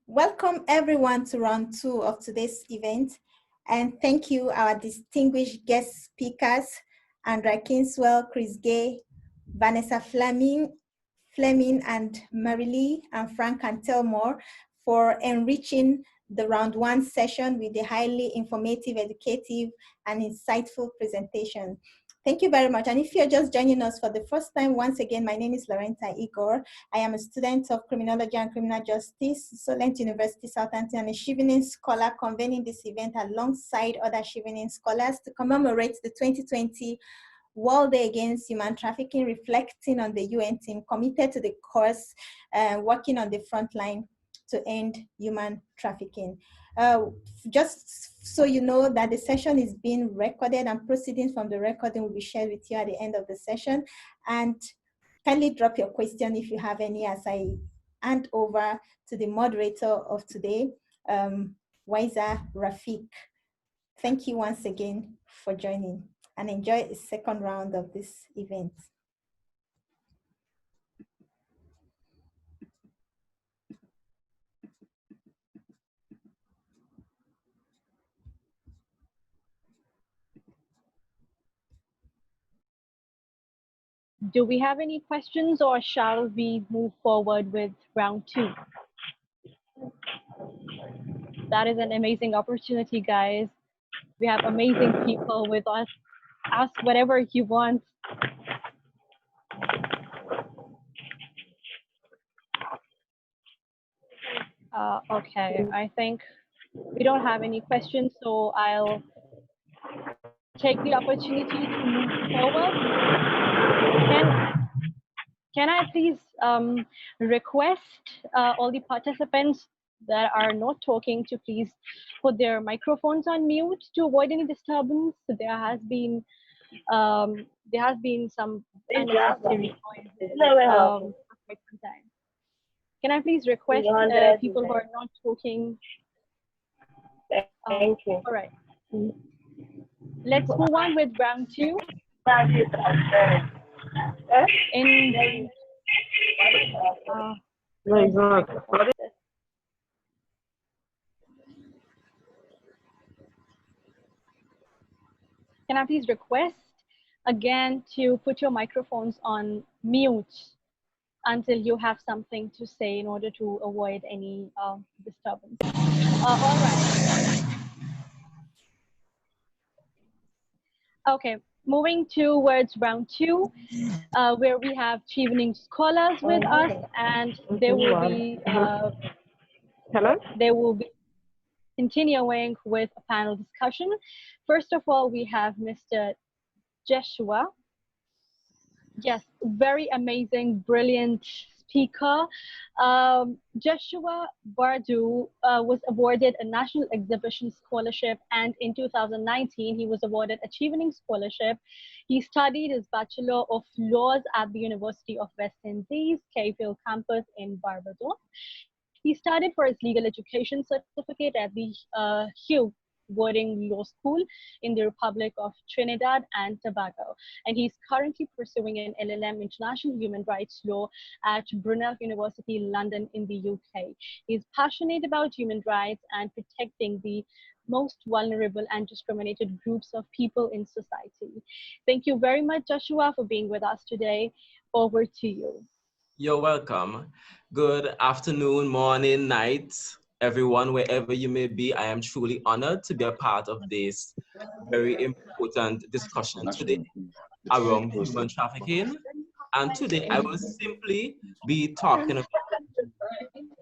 Welcome everyone to round 2 of today's event, and thank you our distinguished guest speakers, Andra Kinswell, Chris Gay, Vanessa Fleming, and Marilee and Frank Cantelmore for enriching the round 1 session with a highly informative, educative, and insightful presentation. Thank you very much. And if you're just joining us for the first time, once again, my name is Lawrenta Igoh. I am a student of Criminology and Criminal Justice, Solent University, Southampton, and a Chevening scholar convening this event alongside other Chevening scholars to commemorate the 2020 World Day Against Human Trafficking, reflecting on the UN team committed to the cause, working on the front line to end human trafficking. Just so you know that the session is being recorded, and proceedings from the recording will be shared with you at the end of the session. And kindly drop your question if you have any as I hand over to the moderator of today, Wiser Rafik. Thank you once again for joining, and enjoy the second round of this event. Do we have any questions, or shall we move forward with round 2? That is an amazing opportunity, guys. We have amazing people with us. Ask whatever you want. Okay, I think we don't have any questions, so I'll take the opportunity to move forward. Can I please request all the participants that are not talking to please put their microphones on mute to avoid any disturbance? There has been some unnecessary noises. Can I please request people who are not talking? Thank you. All right. Let's move on with round 2. Can I please request again to put your microphones on mute until you have something to say in order to avoid any disturbance. All right. Okay, moving towards round 2, where we have Chevening scholars with us, and there will be continuing with a panel discussion. First of all, we have Mr. Joshua. Yes, very amazing, brilliant speaker. Joshua Bardu was awarded a National Exhibition Scholarship, and in 2019, he was awarded a Chevening Scholarship. He studied his Bachelor of Laws at the University of West Indies, Cave Hill campus in Barbados. He studied for his legal education certificate at the Hugh Wording Law School in the Republic of Trinidad and Tobago, and he's currently pursuing an LLM International Human Rights Law at Brunel University, London in the UK. He's passionate about human rights and protecting the most vulnerable and discriminated groups of people in society. Thank you very much, Joshua, for being with us today. Over to you. You're welcome. Good afternoon, morning, night, everyone, wherever you may be. I am truly honored to be a part of this very important discussion today around human trafficking. And today I will simply be talking about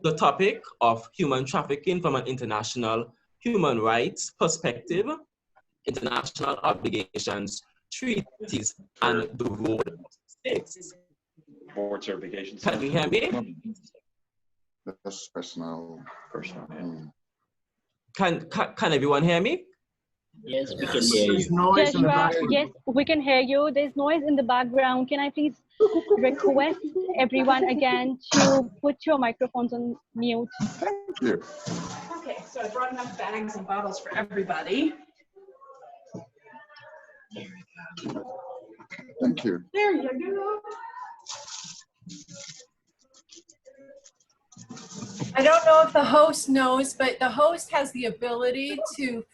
the topic of human trafficking from an international human rights perspective, international obligations, treaties, and the role of states. Board certifications. Can you hear me? That's personal. Can everyone hear me? Yes, we can hear you. Joshua, yes, we can hear you. There's noise in the background. Can I please request everyone again to put your microphones on mute? Thank you. Okay, so I brought enough bags and bottles for everybody. Thank you. There you go. I don't know if the host knows, but the host has the ability to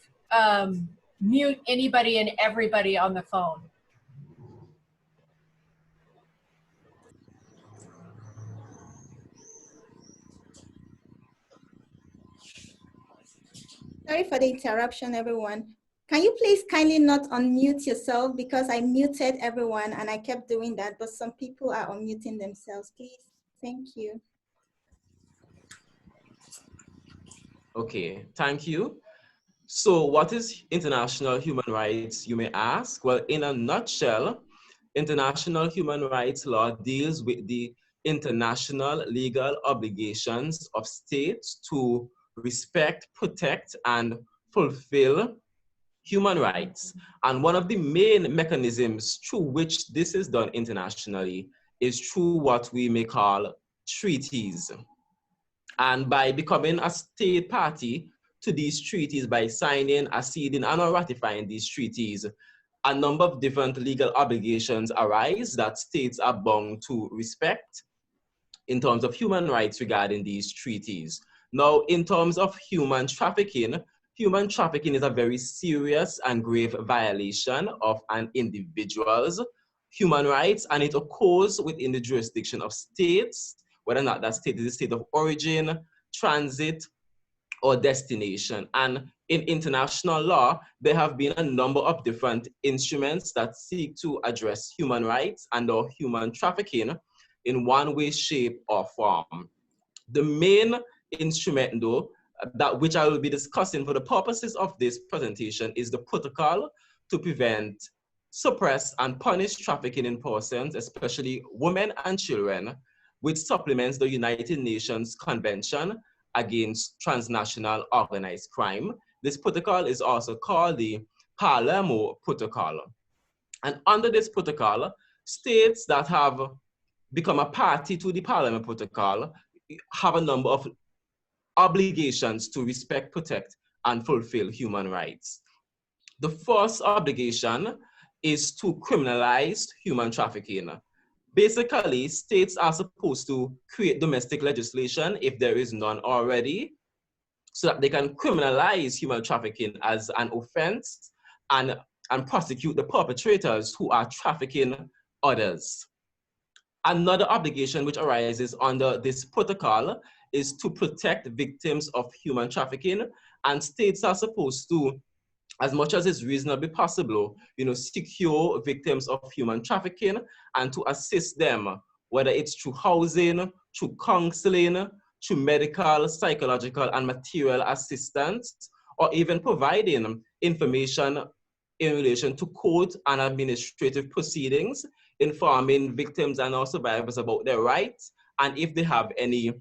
mute anybody and everybody on the phone. Sorry for the interruption, everyone. Can you please kindly not unmute yourself, because I muted everyone and I kept doing that, but some people are unmuting themselves, please. Thank you. Okay, thank you. So what is international human rights, you may ask? Well, in a nutshell, international human rights law deals with the international legal obligations of states to respect, protect, and fulfill human rights. And one of the main mechanisms through which this is done internationally is through what we may call treaties. And by becoming a state party to these treaties, by signing, acceding, and or ratifying these treaties, a number of different legal obligations arise that states are bound to respect in terms of human rights regarding these treaties. Now, in terms of human trafficking is a very serious and grave violation of an individual's human rights, and it occurs within the jurisdiction of states, whether or not that state is a state of origin, transit, or destination. And in international law, there have been a number of different instruments that seek to address human rights and or human trafficking in one way, shape, or form. The main instrument, though, that which I will be discussing for the purposes of this presentation is the protocol to prevent, suppress, and punish trafficking in persons, especially women and children, which supplements the United Nations Convention against Transnational Organized Crime. This protocol is also called the Palermo Protocol. And under this protocol, states that have become a party to the Palermo Protocol have a number of obligations to respect, protect, and fulfill human rights. The first obligation is to criminalize human trafficking. Basically, states are supposed to create domestic legislation, if there is none already, so that they can criminalize human trafficking as an offense and prosecute the perpetrators who are trafficking others. Another obligation which arises under this protocol is to protect victims of human trafficking, and states are supposed to, as much as is reasonably possible, secure victims of human trafficking and to assist them, whether it's through housing, through counseling, through medical, psychological, and material assistance, or even providing information in relation to court and administrative proceedings, informing victims and our survivors about their rights, and if they have any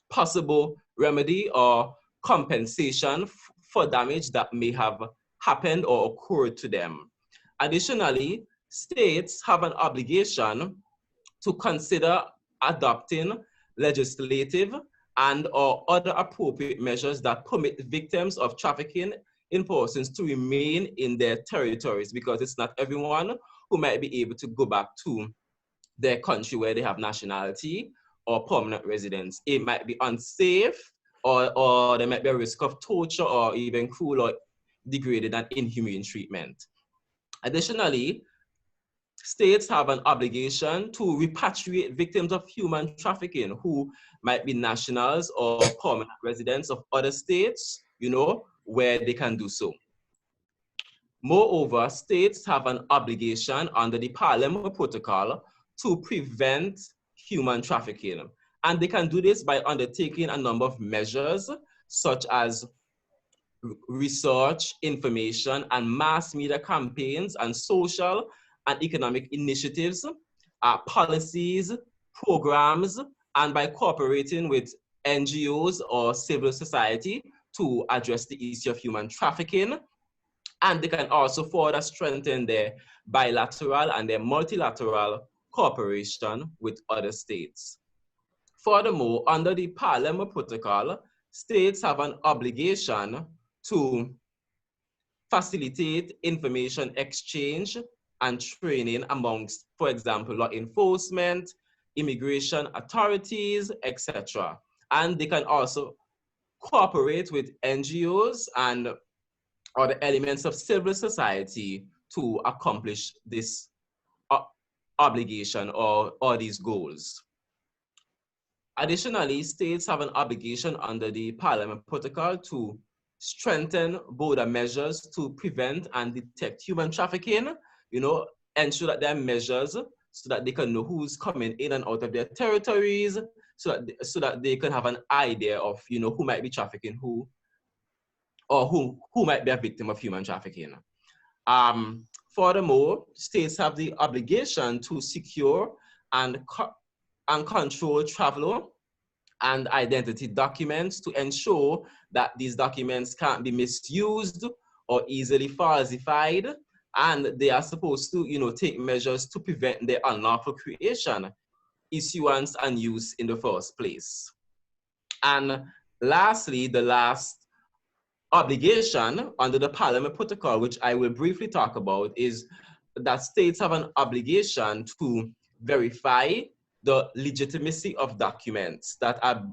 possible remedy or compensation for damage that may have happened or occurred to them. Additionally, states have an obligation to consider adopting legislative and or other appropriate measures that permit victims of trafficking in persons to remain in their territories, because it's not everyone who might be able to go back to their country where they have nationality or permanent residence. It might be unsafe, or there might be a risk of torture or even cruel or degraded and inhumane treatment. Additionally, states have an obligation to repatriate victims of human trafficking who might be nationals or permanent residents of other states, where they can do so. Moreover, states have an obligation under the Palermo Protocol to prevent human trafficking. And they can do this by undertaking a number of measures, such as research, information, and mass media campaigns, and social and economic initiatives, policies, programs, and by cooperating with NGOs or civil society to address the issue of human trafficking. And they can also further strengthen their bilateral and their multilateral cooperation with other states. Furthermore, under the Palermo Protocol, states have an obligation to facilitate information exchange and training amongst, for example, law enforcement, immigration authorities, etc. And they can also cooperate with NGOs and other elements of civil society to accomplish this obligation or these goals. Additionally, states have an obligation under the Parliament Protocol to strengthen border measures to prevent and detect human trafficking, ensure that there are measures so that they can know who's coming in and out of their territories, so that they can have an idea of, who might be trafficking who, or who might be a victim of human trafficking. Furthermore, states have the obligation to secure and control travel and identity documents to ensure that these documents can't be misused or easily falsified, and they are supposed to, take measures to prevent their unlawful creation, issuance, and use in the first place. And lastly, the last obligation under the Parliament Protocol, which I will briefly talk about, is that states have an obligation to verify the legitimacy of documents that are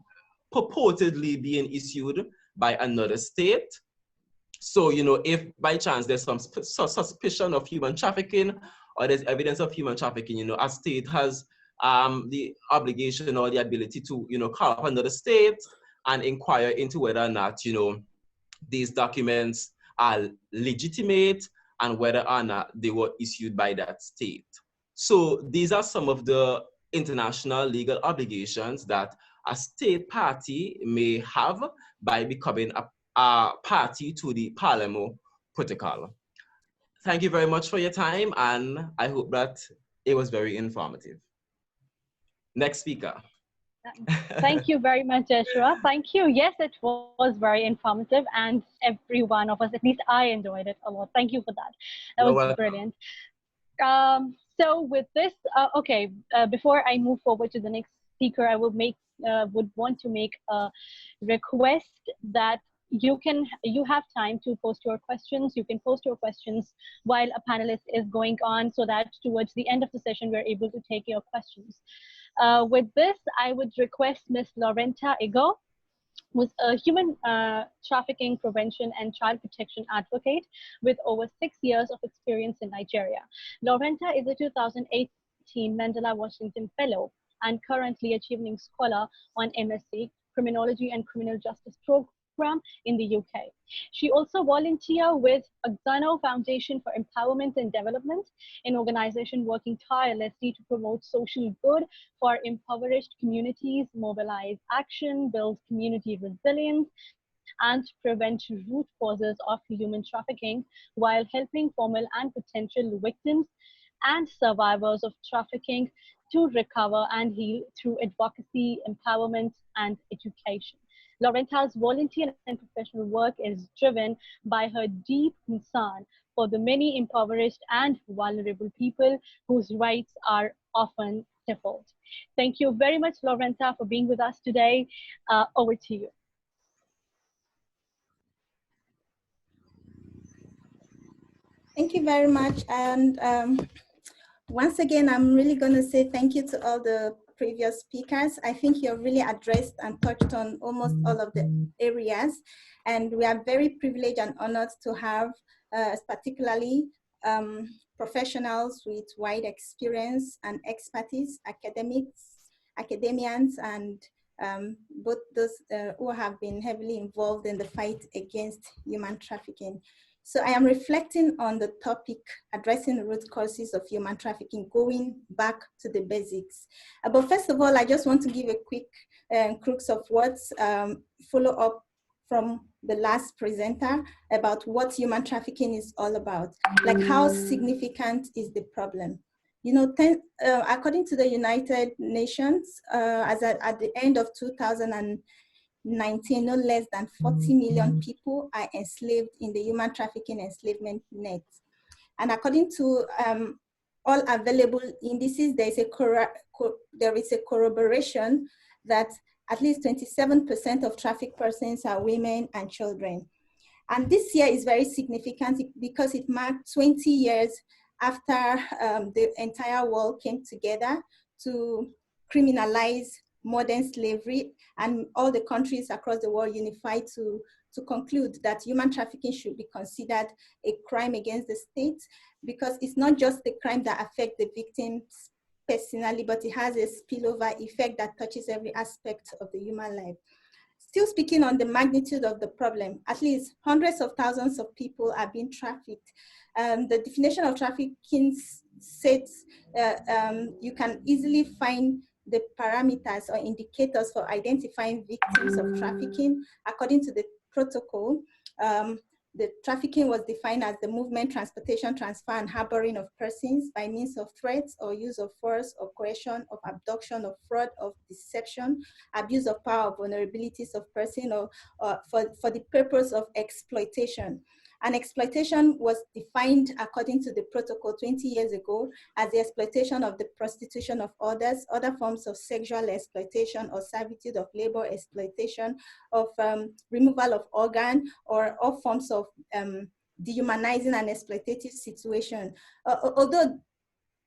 purportedly being issued by another state. So, if by chance there's some suspicion of human trafficking or there's evidence of human trafficking, a state has the obligation or the ability to, call up another state and inquire into whether or not, these documents are legitimate and whether or not they were issued by that state. So these are some of the international legal obligations that a state party may have by becoming a party to the Palermo Protocol. Thank you very much for your time, and I hope that it was very informative. Next speaker. Thank you very much, Joshua. Thank you. Yes, it was very informative, and every one of us, at least I enjoyed it a lot. Thank you for that. That was brilliant. So with this, before I move forward to the next speaker, I would want to make a request that you have time to post your questions. You can post your questions while a panelist is going on, so that towards the end of the session, we're able to take your questions. With this, I would request Ms. Lawrenta Igoh, who's a human trafficking prevention and child protection advocate with over 6 years of experience in Nigeria. Lawrenta is a 2018 Mandela Washington Fellow and currently a Chevening Scholar on MSc, Criminology and Criminal Justice Program in the UK. She also volunteers with Axano Foundation for Empowerment and Development, an organization working tirelessly to promote social good for impoverished communities, mobilize action, build community resilience, and prevent root causes of human trafficking while helping formal and potential victims and survivors of trafficking to recover and heal through advocacy, empowerment, and education. Lawrenta's volunteer and professional work is driven by her deep concern for the many impoverished and vulnerable people whose rights are often stifled. Thank you very much, Lawrenta, for being with us today. Over to you. Thank you very much. And once again, I'm really going to say thank you to all the previous speakers. I think you've really addressed and touched on almost all of the areas. And we are very privileged and honored to have particularly professionals with wide experience and expertise, academians, and both those who have been heavily involved in the fight against human trafficking. So I am reflecting on the topic, addressing the root causes of human trafficking, going back to the basics. But first of all, I just want to give a quick crux of words, follow up from the last presenter about what human trafficking is all about. Like, how significant is the problem? You know, according to the United Nations, at the end of 2019, no less than 40 million people are enslaved in the human trafficking enslavement net. And according to all available indices, there is a corroboration that at least 27% of trafficked persons are women and children. And this year is very significant because it marked 20 years after the entire world came together to criminalize modern slavery, and all the countries across the world unified to conclude that human trafficking should be considered a crime against the state, because it's not just the crime that affects the victims personally, but it has a spillover effect that touches every aspect of the human life. Still speaking on the magnitude of the problem, at least hundreds of thousands of people are being trafficked. The definition of trafficking says you can easily find the parameters or indicators for identifying victims of trafficking. According to the protocol, the trafficking was defined as the movement, transportation, transfer, and harboring of persons by means of threats or use of force or coercion, of abduction, of fraud, of deception, abuse of power, or vulnerabilities of person, or for the purpose of exploitation. And exploitation was defined according to the protocol 20 years ago as the exploitation of the prostitution of others, other forms of sexual exploitation or servitude, of labor exploitation, of removal of organ, or all forms of dehumanizing and exploitative situation. Although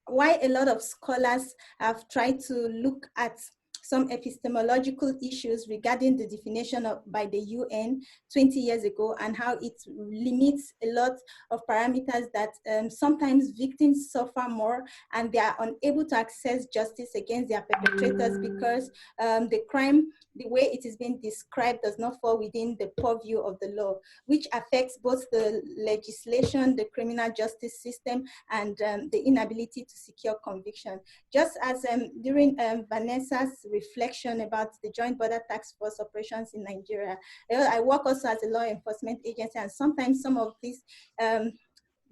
why a lot of scholars have tried to look at some epistemological issues regarding the definition by the UN 20 years ago, and how it limits a lot of parameters that sometimes victims suffer more and they are unable to access justice against their perpetrators because the crime, the way it is being described, does not fall within the purview of the law, which affects both the legislation, the criminal justice system, and the inability to secure conviction. Just as during Vanessa's reflection about the Joint Border Task Force operations in Nigeria, I work also as a law enforcement agency, and sometimes some of these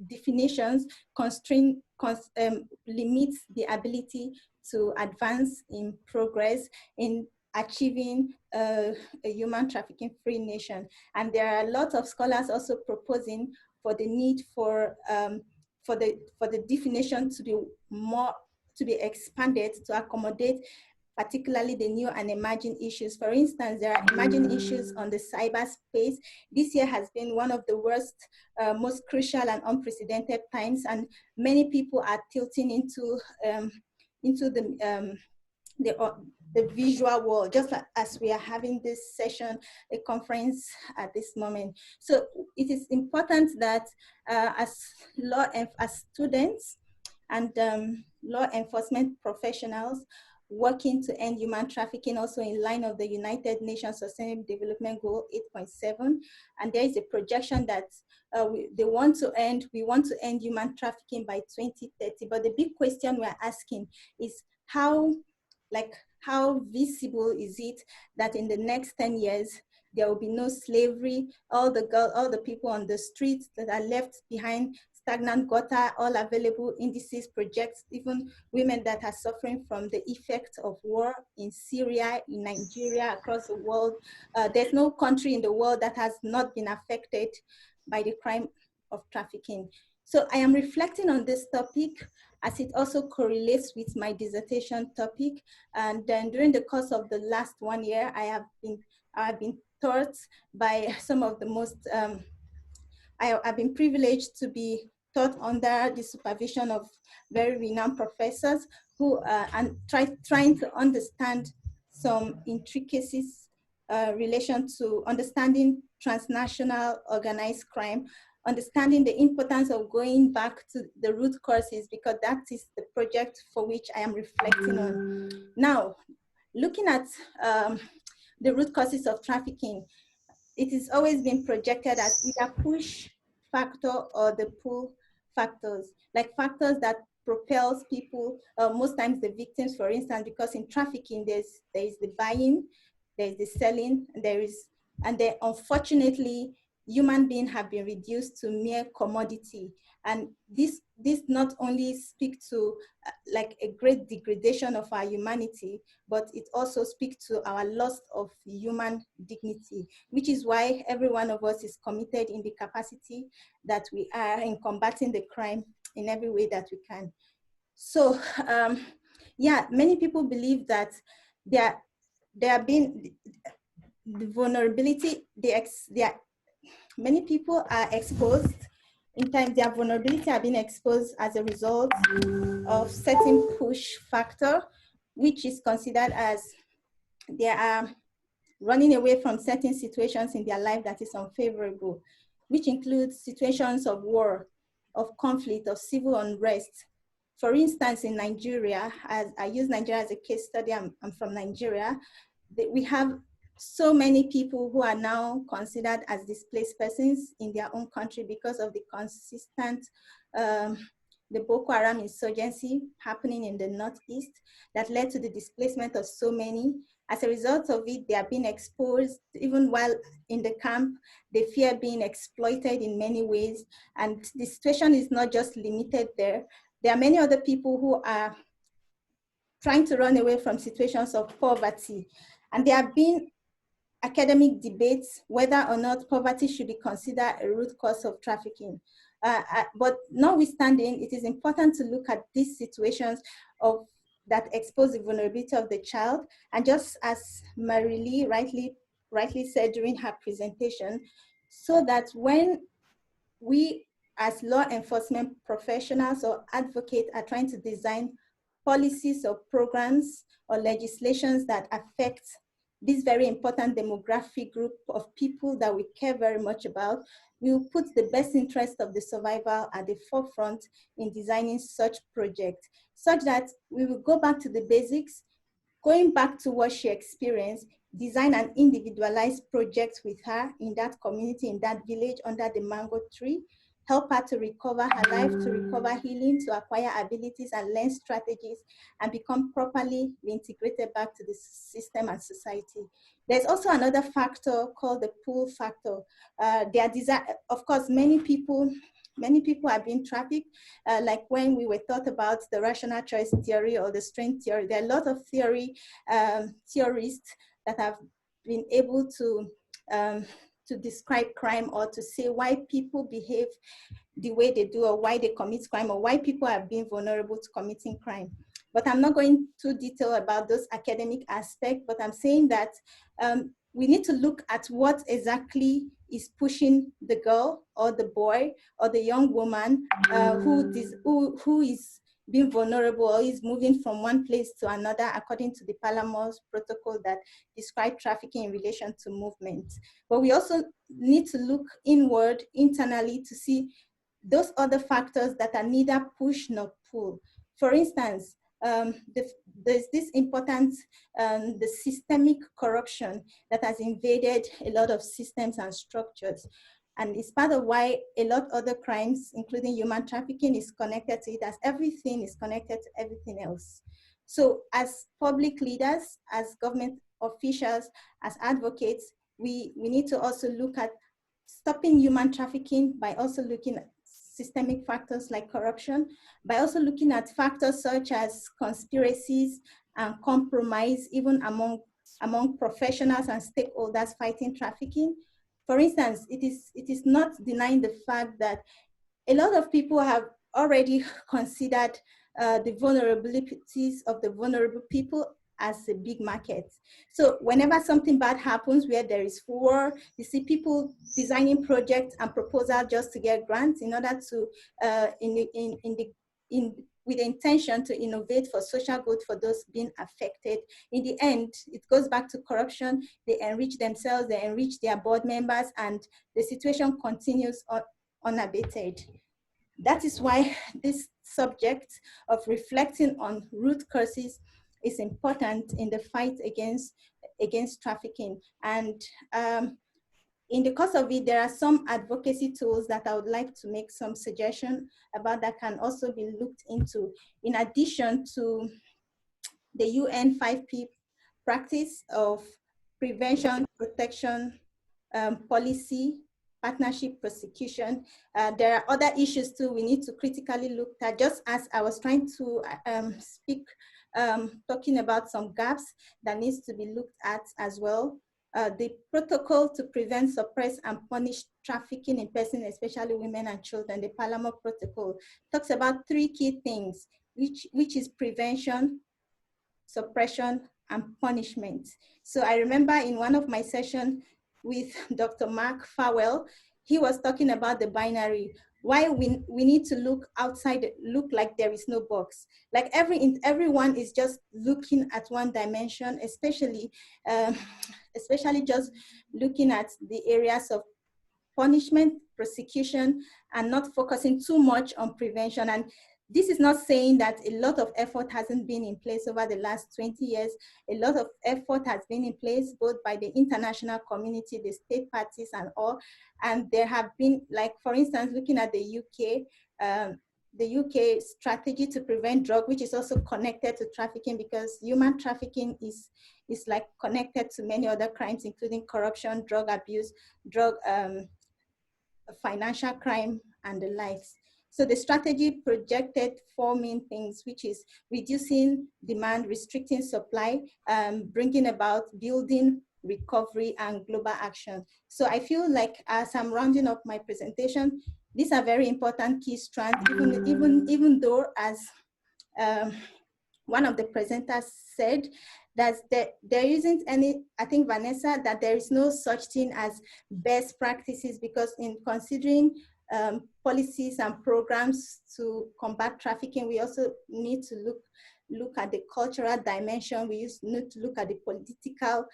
definitions limits the ability to advance in progress in achieving a human trafficking-free nation. And there are a lot of scholars also proposing for the need for the definition to be expanded to accommodate particularly the new and emerging issues. For instance, there are emerging issues on the cyberspace. This year has been one of the worst, most crucial and unprecedented times, and many people are tilting into the visual world, just as we are having this session, a conference at this moment. So it is important that as students and law enforcement professionals working to end human trafficking, also in line of the United Nations Sustainable Development Goal 8.7, and there is a projection that we want to end human trafficking by 2030. But the big question we're asking is how visible is it that in the next 10 years, there will be no slavery, all the people on the streets that are left behind, stagnant gutter, all available indices projects, even women that are suffering from the effects of war in Syria, in Nigeria, across the world. There's no country in the world that has not been affected by the crime of trafficking. So I am reflecting on this topic as it also correlates with my dissertation topic. And then during the course of the last 1 year, I have been taught by some of the most, I've been privileged to be taught under the supervision of very renowned professors who are trying to understand some intricacies relation to understanding transnational organized crime, understanding the importance of going back to the root causes, because that is the project for which I am reflecting on. Now, looking at the root causes of trafficking, it has always been projected as either push factor or the pull factors, like factors that propels people, most times the victims, for instance, because in trafficking, there is the buying, there is the selling, and then unfortunately, human beings have been reduced to mere commodity. And this not only speaks to like a great degradation of our humanity, but it also speaks to our loss of human dignity, which is why every one of us is committed in the capacity that we are in combating the crime in every way that we can. So yeah, many people believe that there have been the vulnerability, many people are exposed in time, their vulnerability have been exposed as a result of certain push factor, which is considered as they are running away from certain situations in their life that is unfavorable, which includes situations of war, of conflict, of civil unrest. For instance, in Nigeria, as I use Nigeria as a case study, I'm from Nigeria, we have so many people who are now considered as displaced persons in their own country because of the consistent the Boko Haram insurgency happening in the Northeast that led to the displacement of so many. As a result of it, they are being exposed, even while in the camp, they fear being exploited in many ways. And the situation is not just limited there. There are many other people who are trying to run away from situations of poverty. And there have been academic debates whether or not poverty should be considered a root cause of trafficking. But notwithstanding, it is important to look at these situations that expose the vulnerability of the child. And just as Marilee rightly said during her presentation, so that when we as law enforcement professionals or advocates are trying to design policies or programs or legislations that affect this very important demographic group of people that we care very much about, we will put the best interest of the survivor at the forefront in designing such projects, such that we will go back to the basics, going back to what she experienced, design an individualized project with her in that community, in that village under the mango tree, help her to recover her life, to recover healing, to acquire abilities and learn strategies, and become properly reintegrated back to the system and society. There's also another factor called the pull factor. Of course, many people are being trafficked, like when we were taught about the rational choice theory or the strength theory. There are a lot of theorists that have been able to describe crime or to say why people behave the way they do or why they commit crime or why people are being vulnerable to committing crime. But I'm not going too detailed about those academic aspects, but I'm saying that we need to look at what exactly is pushing the girl or the boy or the young woman who is being vulnerable or is moving from one place to another according to the Palamo's protocol that describe trafficking in relation to movement. But we also need to look inward, internally, to see those other factors that are neither push nor pull. For instance, there's this important, the systemic corruption that has invaded a lot of systems and structures. And it's part of why a lot of other crimes, including human trafficking, is connected to it, as everything is connected to everything else. So as public leaders, as government officials, as advocates, we need to also look at stopping human trafficking by also looking at systemic factors like corruption, by also looking at factors such as conspiracies and compromise, even among professionals and stakeholders fighting trafficking. For instance, it is not denying the fact that a lot of people have already considered the vulnerabilities of the vulnerable people as a big market. So whenever something bad happens where there is war, you see people designing projects and proposals just to get grants in order to, with the intention to innovate for social good for those being affected. In the end, it goes back to corruption. They enrich themselves, they enrich their board members, and the situation continues unabated. That is why this subject of reflecting on root causes is important in the fight against trafficking. And in the course of it, there are some advocacy tools that I would like to make some suggestion about that can also be looked into, in addition to the UN 5P practice of prevention, protection, policy, partnership, prosecution. There are other issues too we need to critically look at, just as I was trying to speak, talking about some gaps that needs to be looked at as well. The protocol to prevent, suppress, and punish trafficking in persons, especially women and children, the Palermo Protocol, talks about 3 key things, which is prevention, suppression, and punishment. So I remember in one of my sessions with Dr. Mark Farwell, he was talking about the binary. why we need to look outside, look like there is no box. Like everyone is just looking at one dimension, especially just looking at the areas of punishment, prosecution, and not focusing too much on prevention. And this is not saying that a lot of effort hasn't been in place over the last 20 years. A lot of effort has been in place, both by the international community, the state parties and all. And there have been, like, for instance, looking at the UK strategy to prevent drug, which is also connected to trafficking, because human trafficking is like connected to many other crimes, including corruption, drug abuse, financial crime, and the likes. So the strategy projected 4 main things, which is reducing demand, restricting supply, bringing about building, recovery, and global action. So I feel like, as I'm rounding up my presentation, these are very important key strands, even though, as one of the presenters said, that there isn't any, I think, Vanessa, that there is no such thing as best practices, because in considering policies and programs to combat trafficking, we also need to look at the cultural dimension. We need to look at the political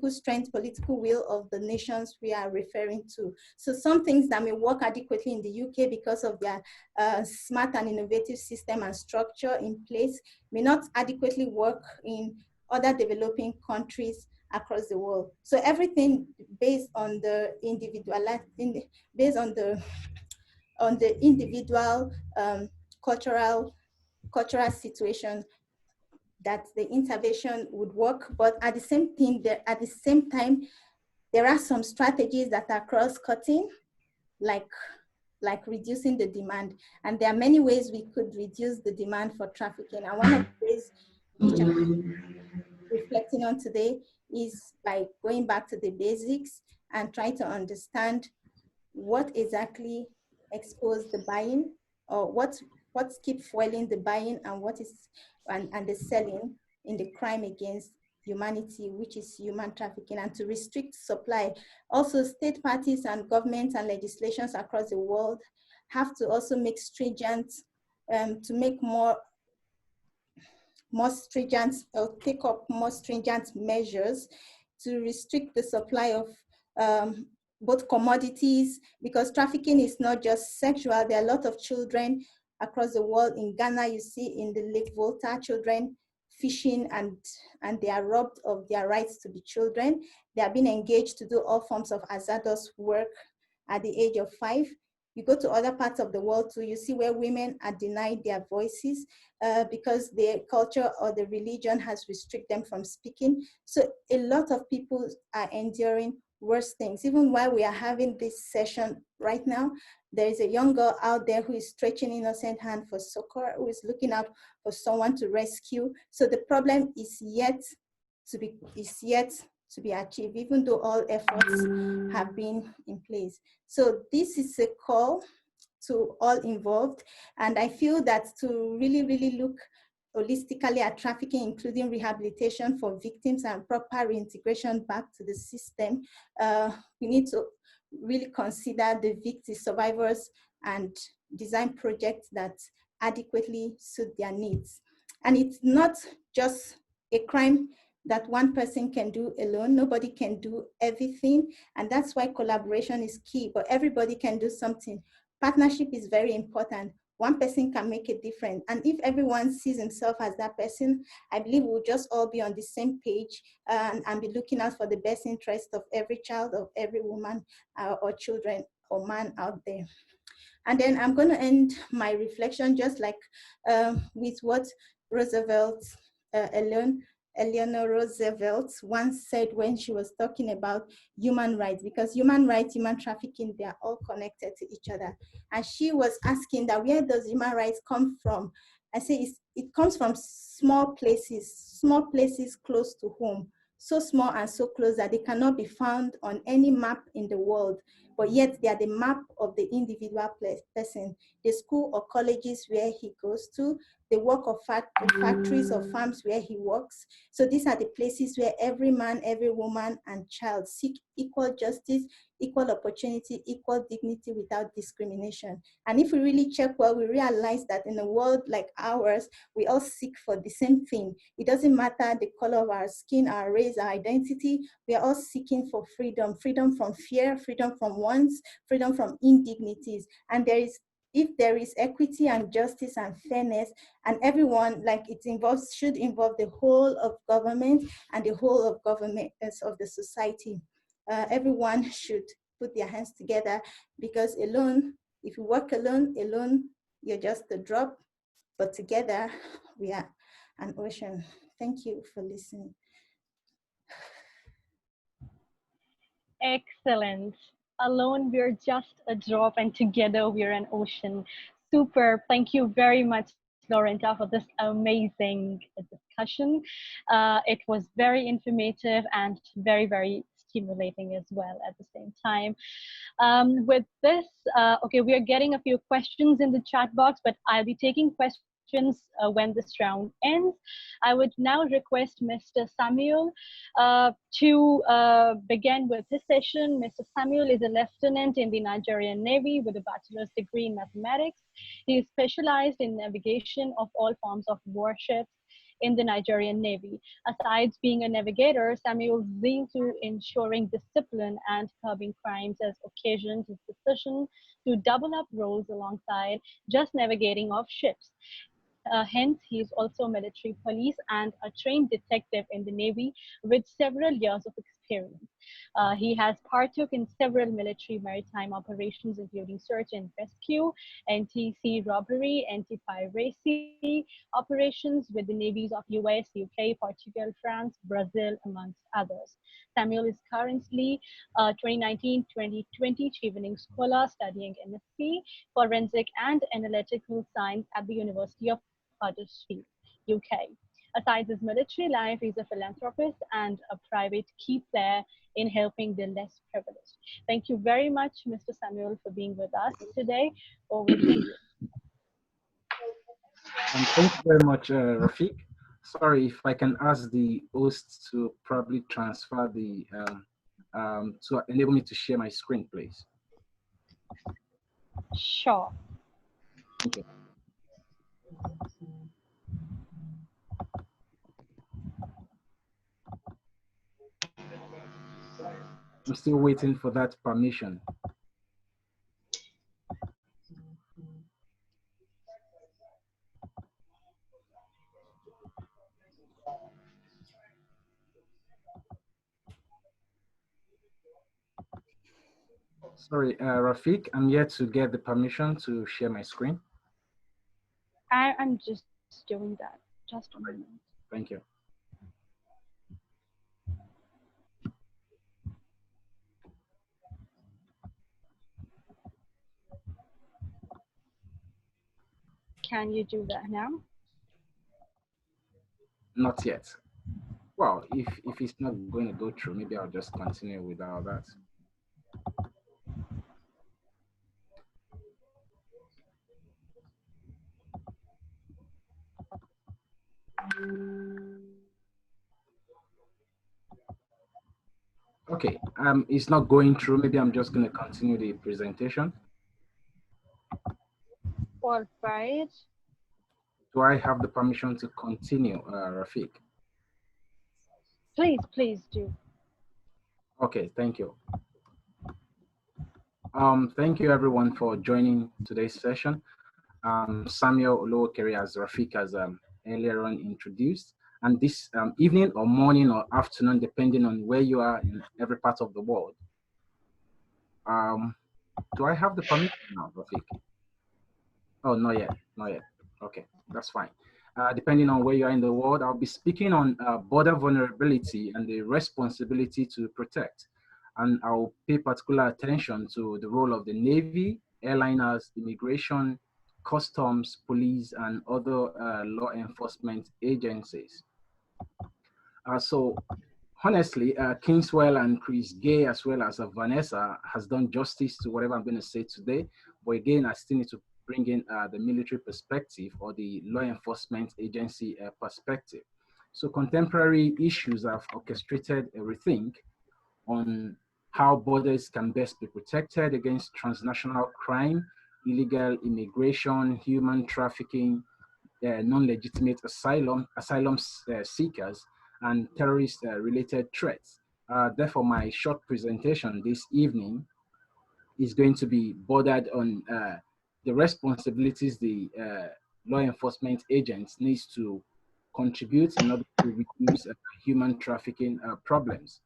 strength, political will of the nations we are referring to. So some things that may work adequately in the UK because of their smart and innovative system and structure in place may not adequately work in other developing countries across the world. So everything based on the individual cultural situation, that the intervention would work. But at the same time, there are some strategies that are cross-cutting, like reducing the demand. And there are many ways we could reduce the demand for trafficking. And one of the ways which I'm reflecting on today is by going back to the basics and trying to understand what exactly exposed the buying, or what keeps fueling the buying, and what is and the selling in the crime against humanity, which is human trafficking, and to restrict supply. Also, state parties and governments and legislations across the world have to also make stringent, to make more stringent, or take up more stringent measures to restrict the supply of both commodities, because trafficking is not just sexual. There are a lot of children across the world. In Ghana, you see in the Lake Volta, children fishing, and they are robbed of their rights to be children. They are being engaged to do all forms of hazardous work at the age of 5. You go to other parts of the world too, you see where women are denied their voices because their culture or the religion has restricted them from speaking. So a lot of people are enduring worse things. Even while we are having this session right now, there is a young girl out there who is stretching innocent hand for succor, who is looking out for someone to rescue. So the problem is yet to be achieved, even though all efforts have been in place. So this is a call to all involved. And I feel that to really, really look holistically at trafficking, including rehabilitation for victims and proper reintegration back to the system, we need to really consider the victims, survivors, and design projects that adequately suit their needs. And it's not just a crime that one person can do alone. Nobody can do everything. And that's why collaboration is key, but everybody can do something. Partnership is very important. One person can make a difference. And if everyone sees himself as that person, I believe we'll just all be on the same page and be looking out for the best interest of every child, of every woman or children or man out there. And then I'm going to end my reflection just like with what Eleanor Roosevelt once said when she was talking about human rights, because human rights, human trafficking, they are all connected to each other. And she was asking that, where does human rights come from? I say it comes from small places close to home, so small and so close that they cannot be found on any map in the world. but yet they are the map of the individual person, the school or colleges where he goes to, the work of factories or farms where he works. So these are the places where every man, every woman, and child seek equal justice, equal opportunity, equal dignity without discrimination. And if we really check well, we realize that in a world like ours, we all seek for the same thing. It doesn't matter the color of our skin, our race, our identity. We are all seeking for freedom, freedom from fear, freedom from wants, freedom from indignities. And if there is equity and justice and fairness, and everyone, like it should involve the whole of government and the whole of government of the society. Everyone should put their hands together, because alone, if you work alone, you're just a drop, but together we are an ocean. Thank you for listening. Excellent. Alone, we're just a drop, and together we're an ocean. Super. Thank you very much, Lawrenta, for this amazing discussion. It was very informative and very, very stimulating as well at the same time. With this, okay, we are getting a few questions in the chat box, but I'll be taking questions when this round ends. I would now request Mr. Samuel to begin with his session. Mr. Samuel is a lieutenant in the Nigerian Navy with a bachelor's degree in mathematics. He is specialized in navigation of all forms of warships in the Nigerian Navy. Aside being a navigator, Samuel's zeal to ensuring discipline and curbing crimes has occasioned his decision to double up roles alongside just navigating of ships. Hence, he is also military police and a trained detective in the Navy with several years of experience. He has partook in several military maritime operations, including search and rescue, anti-sea robbery, anti-piracy operations with the navies of US, UK, Portugal, France, Brazil, amongst others. Samuel is currently 2019-2020 Chevening Scholar studying MSc Forensic and Analytical Science at the University of Huddersfield, UK. Aside his military life, he's a philanthropist and a private key player in helping the less privileged. Thank you very much, Mr. Samuel, for being with us today. Over to you. Thank you very much, Rafiq. Sorry, if I can ask the host to probably transfer the, to enable me to share my screen, please. Sure. Okay. I'm still waiting for that permission. Sorry, Rafiq, I'm yet to get the permission to share my screen. I'm just doing that. Just a moment. Thank you. Can you do that now? Not yet. Well, if it's not going to go through, maybe I'll just continue without that. Okay, it's not going through. Maybe I'm just going to continue the presentation. All right. Do I have the permission to continue, Rafiq? Please do. Okay, thank you. Thank you everyone for joining today's session. Samuel Olowokere, as Rafiq has earlier on introduced, and this evening or morning or afternoon, depending on where you are in every part of the world. Do I have the permission now, Rafiq? Oh, not yet, not yet. Okay, that's fine. Depending on where you are in the world, I'll be speaking on border vulnerability and the responsibility to protect. And I'll pay particular attention to the role of the Navy, airliners, immigration, customs, police, and other law enforcement agencies. So honestly, Kingswell and Chris Gay, as well as Vanessa, has done justice to whatever I'm going to say today. But again, I still need to bring in the military perspective or the law enforcement agency perspective. So contemporary issues have orchestrated a rethink on how borders can best be protected against transnational crime, illegal immigration, human trafficking, non-legitimate asylum seekers, and terrorist-related threats. Therefore, my short presentation this evening is going to be bordered on the responsibilities the law enforcement agents needs to contribute in order to reduce human trafficking problems.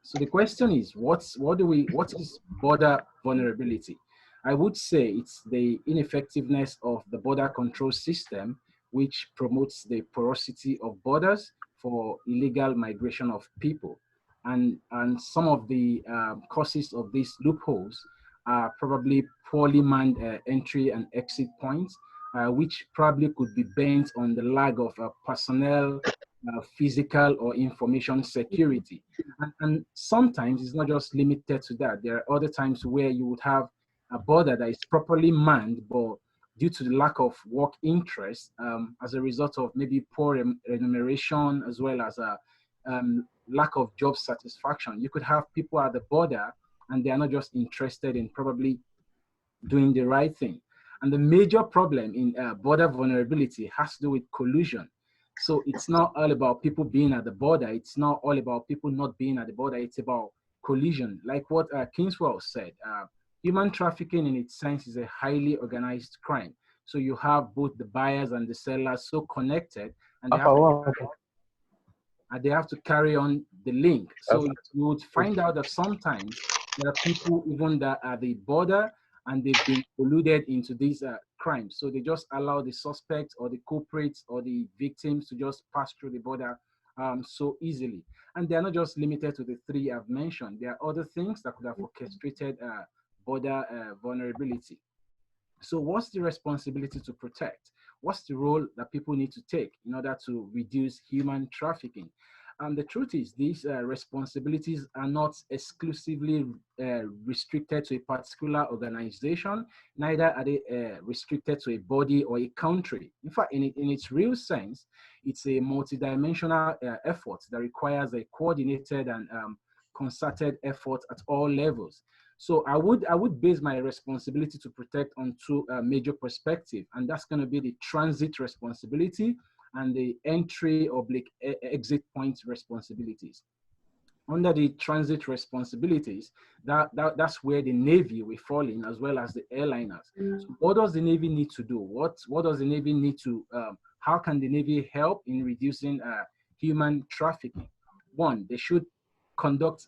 So the question is, what is border vulnerability? I would say it's the ineffectiveness of the border control system, which promotes the porosity of borders for illegal migration of people. And some of the causes of these loopholes are probably poorly manned entry and exit points, which probably could be bent on the lack of personnel, physical or information security. And sometimes it's not just limited to that. There are other times where you would have a border that is properly manned, but due to the lack of work interest, as a result of maybe poor remuneration, as well as a lack of job satisfaction, you could have people at the border and they are not just interested in probably doing the right thing. And the major problem in border vulnerability has to do with collusion. So it's not all about people being at the border. It's not all about people not being at the border. It's about collusion. Like what Kingswell said, human trafficking in its sense is a highly organized crime. So you have both the buyers and the sellers so connected, and they have to carry on the link. So you would find out that sometimes there are people even that are at the border and they've been colluded into these crimes. So they just allow the suspects or the culprits or the victims to just pass through the border so easily. And they're not just limited to the three I've mentioned. There are other things that could have orchestrated border vulnerability. So what's the responsibility to protect? What's the role that people need to take in order to reduce human trafficking? And the truth is, these responsibilities are not exclusively restricted to a particular organization, neither are they restricted to a body or a country. In fact, in its real sense, it's a multidimensional effort that requires a coordinated and concerted effort at all levels. So I would base my responsibility to protect on two major perspectives, and that's going to be the transit responsibility and the entry oblique exit point responsibilities. Under the transit responsibilities, that's where the Navy will fall in, as well as the airliners. So what does the Navy need to do? What does the Navy need to, how can the Navy help in reducing human trafficking? One, they should conduct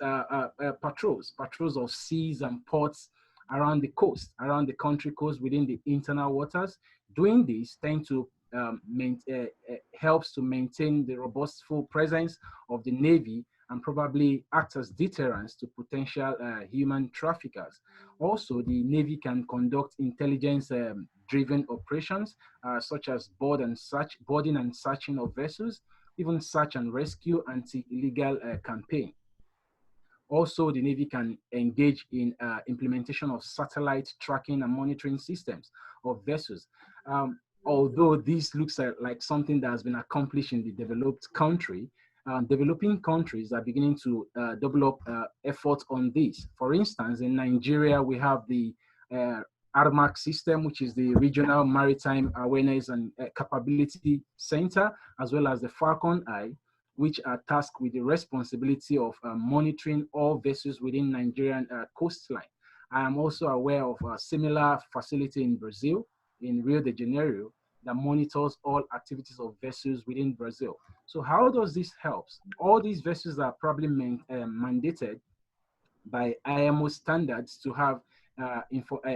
patrols of seas and ports around the coast, around the country coast, within the internal waters. Doing this tend to helps to maintain the robust full presence of the Navy and probably act as deterrents to potential human traffickers. Also, the Navy can conduct intelligence-driven operations such as boarding and searching of vessels, even search and rescue, anti-illegal campaign. Also, the Navy can engage in implementation of satellite tracking and monitoring systems of vessels. Although this looks like something that has been accomplished in the developed country, developing countries are beginning to double up efforts on this. For instance, in Nigeria, we have the RMAC system, which is the Regional Maritime Awareness and Capability Center, as well as the Falcon Eye, which are tasked with the responsibility of monitoring all vessels within Nigerian coastline. I am also aware of a similar facility in Brazil, in Rio de Janeiro, that monitors all activities of vessels within Brazil. So how does this help? All these vessels are probably mandated by IMO standards to have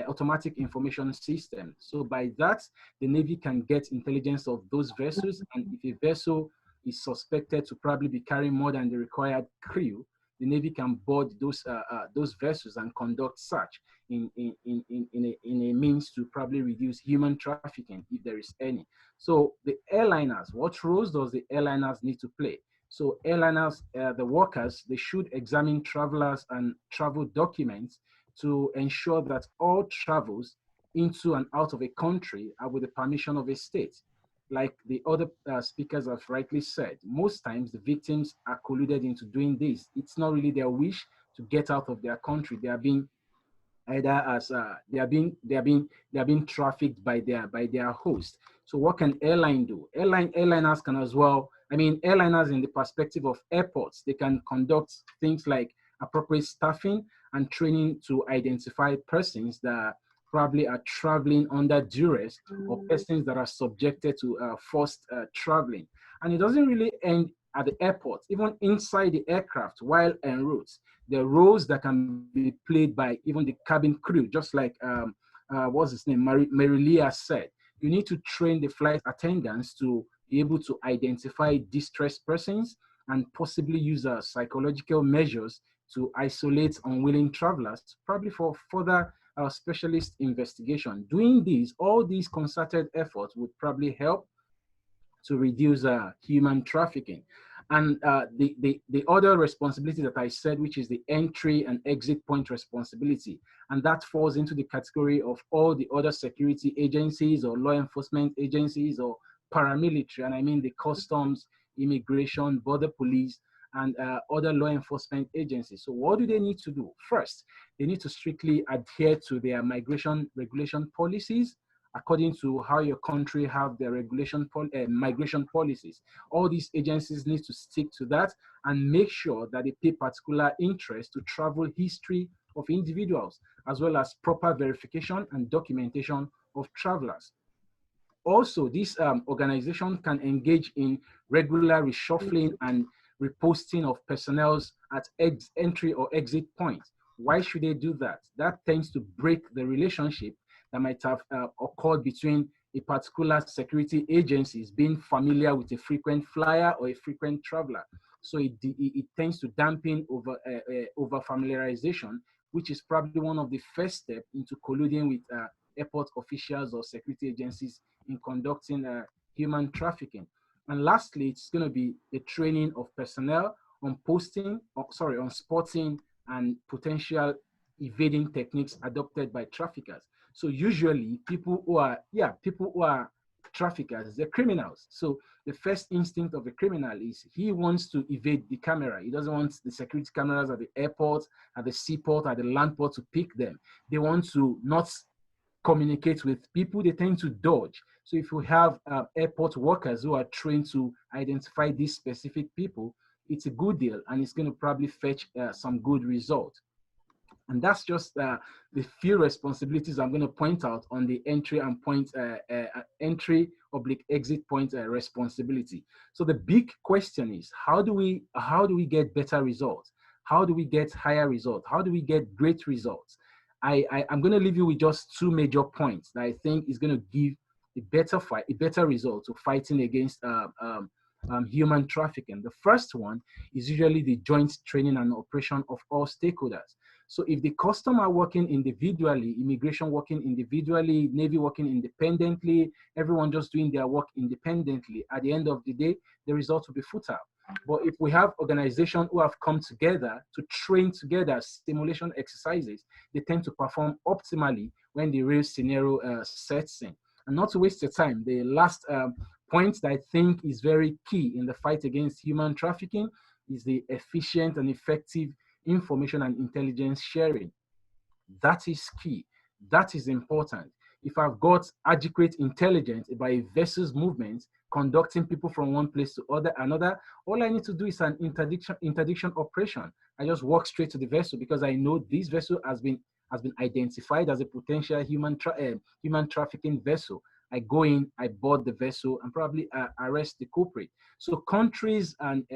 automatic information system. So by that, the Navy can get intelligence of those vessels, and if a vessel is suspected to probably be carrying more than the required crew, the Navy can board those vessels and conduct search in a means to probably reduce human trafficking, if there is any. So the airliners, what roles does the airliners need to play? So airliners, the workers, they should examine travelers and travel documents to ensure that all travels into and out of a country are with the permission of a state. Like the other speakers have rightly said, most times the victims are colluded into doing this. It's not really their wish to get out of their country. They are being either as they are being trafficked by their host. So what can airline do? Airliners can as well. I mean, airliners in the perspective of airports, they can conduct things like appropriate staffing and training to identify persons that probably are traveling under duress or persons that are subjected to forced traveling. And it doesn't really end at the airport, even inside the aircraft while en route. The roles that can be played by even the cabin crew, just like what's his name, Marilia said. You need to train the flight attendants to be able to identify distressed persons and possibly use psychological measures to isolate unwilling travelers, probably for further specialist investigation. Doing these, all these concerted efforts would probably help to reduce human trafficking. And the other responsibility that I said, which is the entry and exit point responsibility, and that falls into the category of all the other security agencies or law enforcement agencies or paramilitary, and I mean the customs, immigration, border police, and other law enforcement agencies. So what do they need to do? First, they need to strictly adhere to their migration regulation policies according to how your country have their migration policies. All these agencies need to stick to that and make sure that they pay particular interest to travel history of individuals, as well as proper verification and documentation of travelers. Also, this organization can engage in regular reshuffling and reposting of personnel at entry or exit points. Why should they do that? That tends to break the relationship that might have occurred between a particular security agencies being familiar with a frequent flyer or a frequent traveler. So it tends to dampen over familiarization, which is probably one of the first steps into colluding with airport officials or security agencies in conducting human trafficking. And lastly, it's going to be the training of personnel on on spotting and potential evading techniques adopted by traffickers. So usually people who are traffickers, they're criminals. So the first instinct of a criminal is he wants to evade the camera. He doesn't want the security cameras at the airport, at the seaport, at the land port to pick them. They want to not communicate with people. They tend to dodge. So if we have airport workers who are trained to identify these specific people, it's a good deal and it's going to probably fetch some good result. And that's just the few responsibilities I'm going to point out on the entry oblique exit point responsibility. So the big question is, how do we get better results? How do we get higher results? How do we get great results? I'm going to leave you with just two major points that I think is going to give a better result to fighting against human trafficking. The first one is usually the joint training and operation of all stakeholders. So if the customer working individually, immigration working individually, Navy working independently, everyone just doing their work independently, at the end of the day, the result will be futile. But if we have organizations who have come together to train together simulation exercises, they tend to perform optimally when the real scenario sets in. And not to waste your time, the last point that I think is very key in the fight against human trafficking is the efficient and effective information and intelligence sharing. That is key. That is important. If I've got adequate intelligence about a vessel's movement, conducting people from one place to another, all I need to do is an interdiction operation. I just walk straight to the vessel because I know this vessel has been identified as a potential human trafficking vessel. I go in, I board the vessel, and probably arrest the culprit. So countries and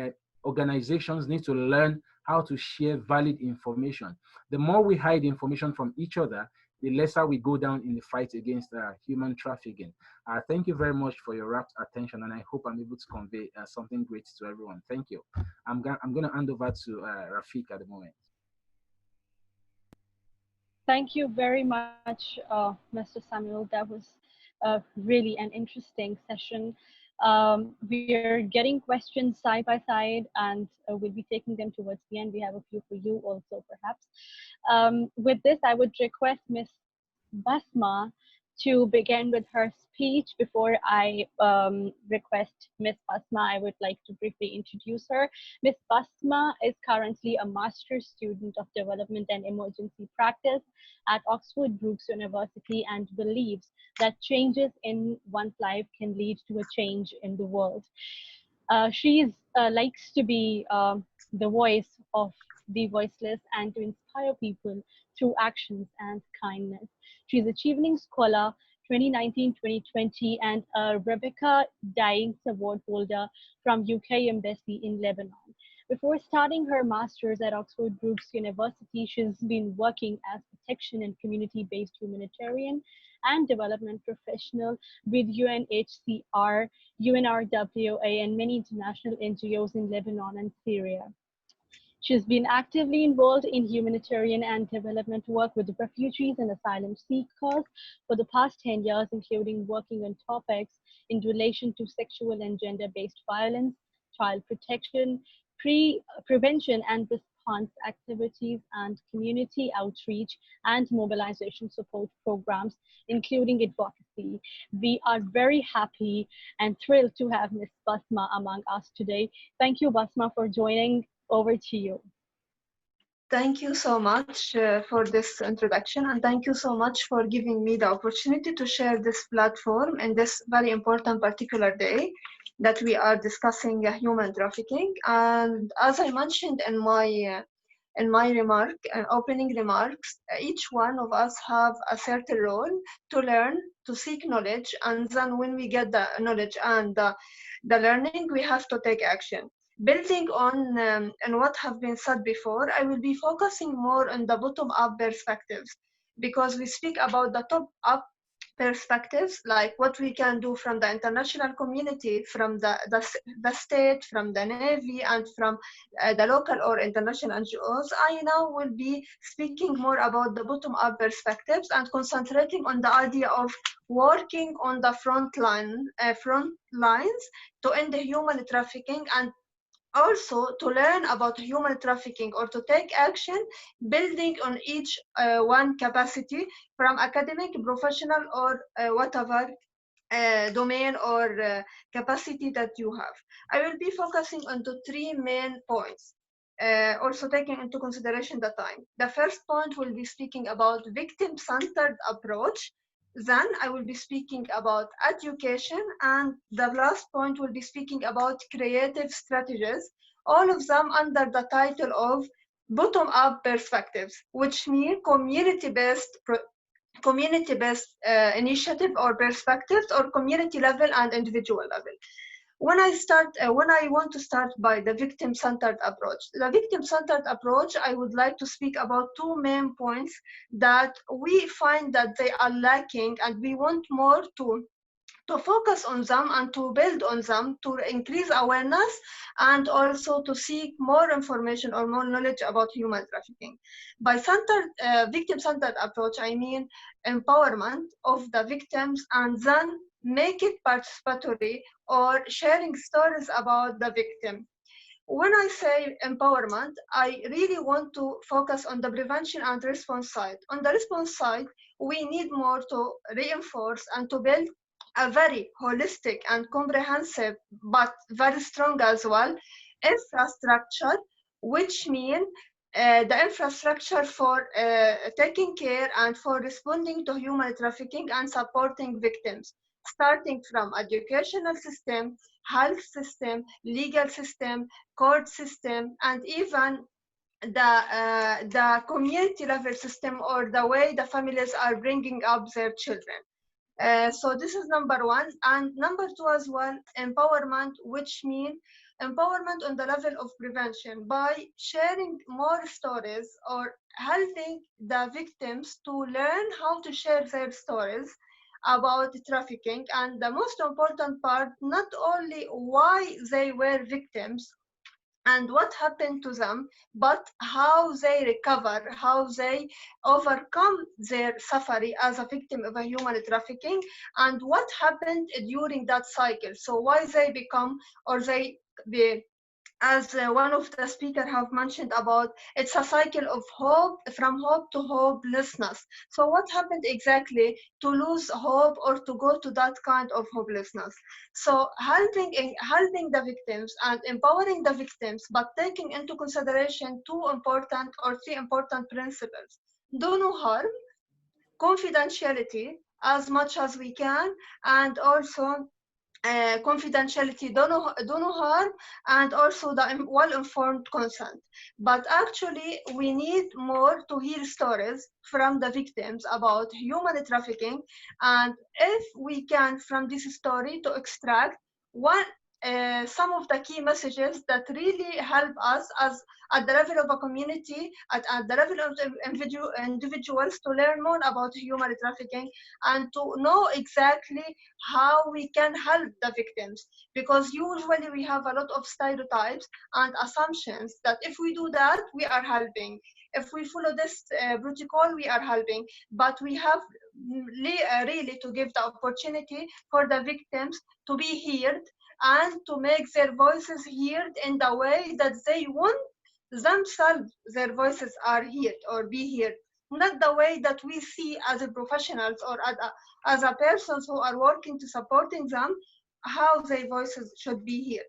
organizations need to learn how to share valid information. The more we hide information from each other, the lesser we go down in the fight against human trafficking. Thank you very much for your rapt attention, and I hope I'm able to convey something great to everyone. Thank you. I'm going to hand over to Rafik at the moment. Thank you very much, Mr. Samuel. That was really an interesting session. We are getting questions side by side, and we'll be taking them towards the end. We have a few for you also, perhaps. With this, I would request Miss Basma to begin with her speech. Before I request Miss Basma, I would like to briefly introduce her. Miss Basma is currently a master's student of development and emergency practice at Oxford Brookes University and believes that changes in one's life can lead to a change in the world. She likes to be the voice of the voiceless and to inspire people through actions and kindness. She's a Chevening Scholar 2019-2020 and a Rebecca Dykes Award holder from UK Embassy in Lebanon. Before starting her master's at Oxford Brookes University, she's been working as protection and community-based humanitarian and development professional with UNHCR, UNRWA, and many international NGOs in Lebanon and Syria. She's been actively involved in humanitarian and development work with refugees and asylum seekers for the past 10 years, including working on topics in relation to sexual and gender-based violence, child protection, prevention and response activities, and community outreach and mobilization support programs, including advocacy. We are very happy and thrilled to have Ms. Basma among us today. Thank you, Basma, for joining. Over to you. Thank you so much for this introduction, and thank you so much for giving me the opportunity to share this platform in this very important particular day that we are discussing human trafficking. And as I mentioned in my opening remarks, each one of us have a certain role to learn, to seek knowledge, and then when we get the knowledge and the learning, we have to take action. Building on and what have been said before, I will be focusing more on the bottom-up perspectives, because we speak about the top-up perspectives, like what we can do from the international community, from the state, from the Navy, and from the local or international NGOs. I now will be speaking more about the bottom-up perspectives and concentrating on the idea of working on the front lines to end the human trafficking, and also to learn about human trafficking or to take action, building on each one capacity from academic, professional, or whatever domain or capacity that you have. I will be focusing on the three main points, also taking into consideration the time. The first point will be speaking about victim-centered approach. Then I will be speaking about education, and the last point will be speaking about creative strategies, all of them under the title of bottom-up perspectives, which mean community-based initiative or perspectives, or community level and individual level. When I want to start by the victim-centered approach. The victim-centered approach, I would like to speak about two main points that we find that they are lacking, and we want more to focus on them and to build on them to increase awareness, and also to seek more information or more knowledge about human trafficking. By victim-centered approach, I mean empowerment of the victims, and then make it participatory, or sharing stories about the victim. When I say empowerment, I really want to focus on the prevention and response side. On the response side, we need more to reinforce and to build a very holistic and comprehensive, but very strong as well, infrastructure, which means the infrastructure for taking care and for responding to human trafficking and supporting victims, starting from educational system, health system, legal system, court system, and even the community level system, or the way the families are bringing up their children. So this is number one. And number two as well, empowerment, which means empowerment on the level of prevention by sharing more stories or helping the victims to learn how to share their stories about trafficking. And the most important part, not only why they were victims, and what happened to them, but how they recover, how they overcome their suffering as a victim of a human trafficking, and what happened during that cycle. So why they become, or they be, as one of the speakers have mentioned about, it's a cycle of hope, from hope to hopelessness. So what happened exactly to lose hope or to go to that kind of hopelessness? So helping the victims and empowering the victims, but taking into consideration three important principles: do no harm, confidentiality as much as we can, and also confidentiality, do no harm, and also the well-informed consent. But actually, we need more to hear stories from the victims about human trafficking, and if we can, from this story, to extract some of the key messages that really help us as at the level of a community, at the level of individuals, to learn more about human trafficking and to know exactly how we can help the victims, because usually we have a lot of stereotypes and assumptions that if we do that we are helping, if we follow this protocol we are helping, but we have really to give the opportunity for the victims to be heard and to make their voices heard in the way that they want themselves their voices are heard or be heard, not the way that we see as a professionals or as a persons who are working to supporting them, how their voices should be heard.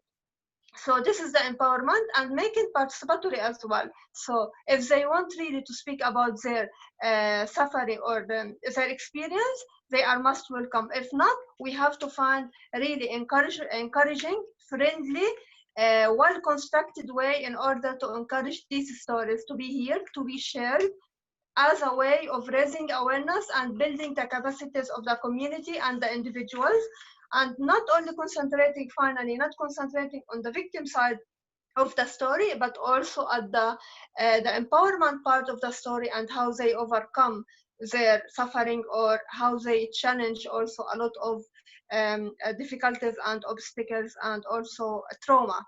So this is the empowerment and make it participatory as well. So if they want really to speak about their suffering or their experience, they are most welcome. If not, we have to find really encouraging, friendly, well-constructed way in order to encourage these stories to be heard, to be shared, as a way of raising awareness and building the capacities of the community and the individuals, and not only not concentrating on the victim side of the story, but also at the empowerment part of the story and how they overcome their suffering or how they challenge also a lot of difficulties and obstacles and also trauma.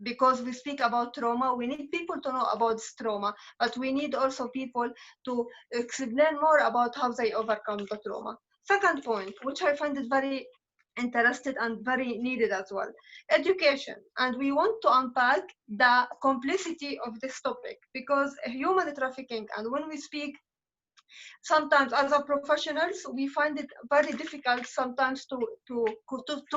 Because we speak about trauma, we need people to know about this trauma, but we need also people to explain more about how they overcome the trauma. Second point, which I find it very interested and very needed as well, education. And we want to unpack the complexity of this topic, because human trafficking, and when we speak sometimes as a professionals, we find it very difficult sometimes to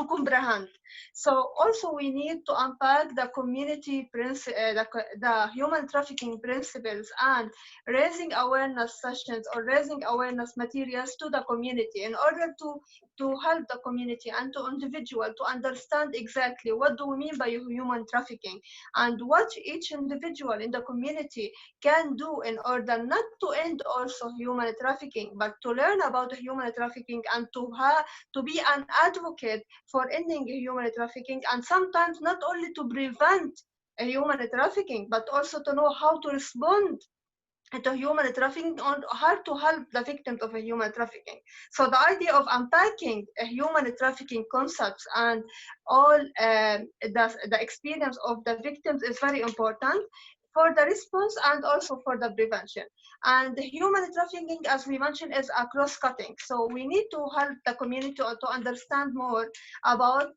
comprehend. So also we need to unpack the community the human trafficking principles and raising awareness sessions or raising awareness materials to the community in order to help the community and to individual to understand exactly what do we mean by human trafficking and what each individual in the community can do in order not to end also human trafficking, but to learn about human trafficking and to be an advocate for ending human trafficking, and sometimes not only to prevent human trafficking, but also to know how to respond to human trafficking or how to help the victims of a human trafficking. So the idea of unpacking human trafficking concepts and all the experience of the victims is very important for the response and also for the prevention. And human trafficking, as we mentioned, is a cross-cutting. So we need to help the community to understand more about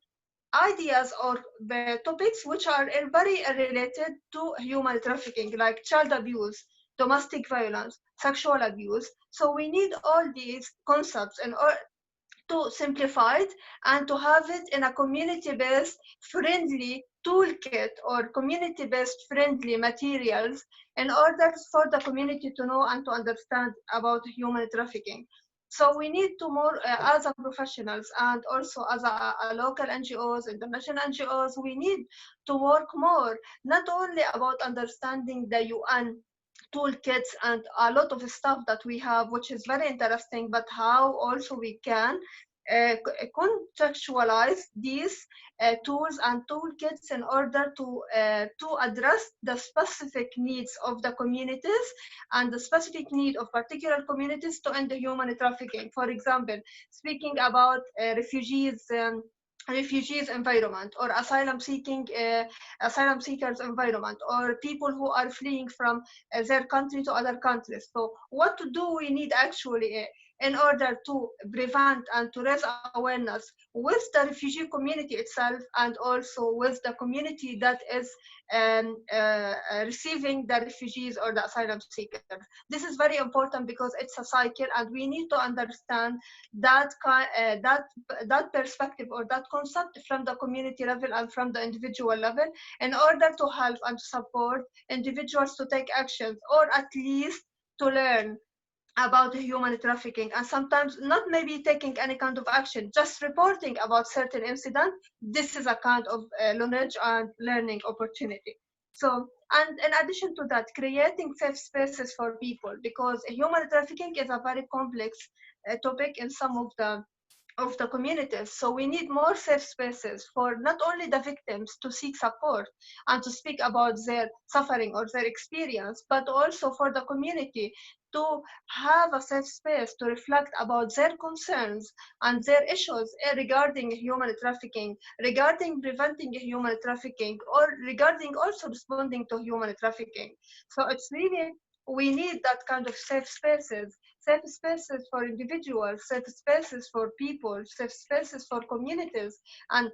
ideas or the topics which are very related to human trafficking, like child abuse, domestic violence, sexual abuse. So we need all these concepts in order to simplify it and to have it in a community-based friendly toolkit or community-based friendly materials in order for the community to know and to understand about human trafficking. So we need to more, as a professionals and also as a local NGOs, international NGOs, we need to work more, not only about understanding the UN toolkits and a lot of stuff that we have, which is very interesting, but how also we can contextualize these tools and toolkits in order to address the specific needs of the communities and the specific need of particular communities to end the human trafficking. For example, speaking about refugees refugees environment, or asylum seekers environment, or people who are fleeing from their country to other countries. So what do we need actually in order to prevent and to raise awareness with the refugee community itself, and also with the community that is receiving the refugees or the asylum seekers. This is very important because it's a cycle, and we need to understand that that perspective or that concept from the community level and from the individual level, in order to help and support individuals to take actions, or at least to learn about human trafficking, and sometimes not maybe taking any kind of action, just reporting about certain incident. This is a kind of knowledge and learning opportunity. So, and in addition to that, creating safe spaces for people, because human trafficking is a very complex topic in some of the communities. So we need more safe spaces for not only the victims to seek support and to speak about their suffering or their experience, but also for the community to have a safe space to reflect about their concerns and their issues regarding human trafficking, regarding preventing human trafficking, or regarding also responding to human trafficking. So it's really, we need that kind of safe spaces for individuals, safe spaces for people, safe spaces for communities, and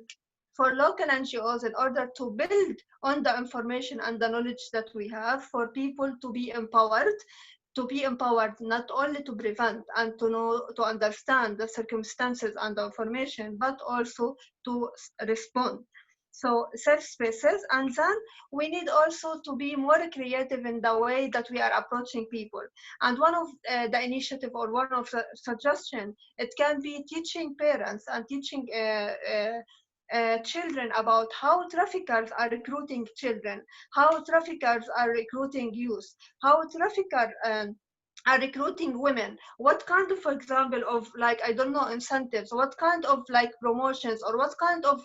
for local NGOs, in order to build on the information and the knowledge that we have, for people to be empowered not only to prevent and to know, to understand the circumstances and the information, but also to respond. So safe spaces, and then we need also to be more creative in the way that we are approaching people. And one of the initiative, or one of the suggestion, it can be teaching parents and teaching children about how traffickers are recruiting children, how traffickers are recruiting youth, how traffickers are recruiting women, what kind of, for example, of like, I don't know, incentives, what kind of like promotions, or what kind of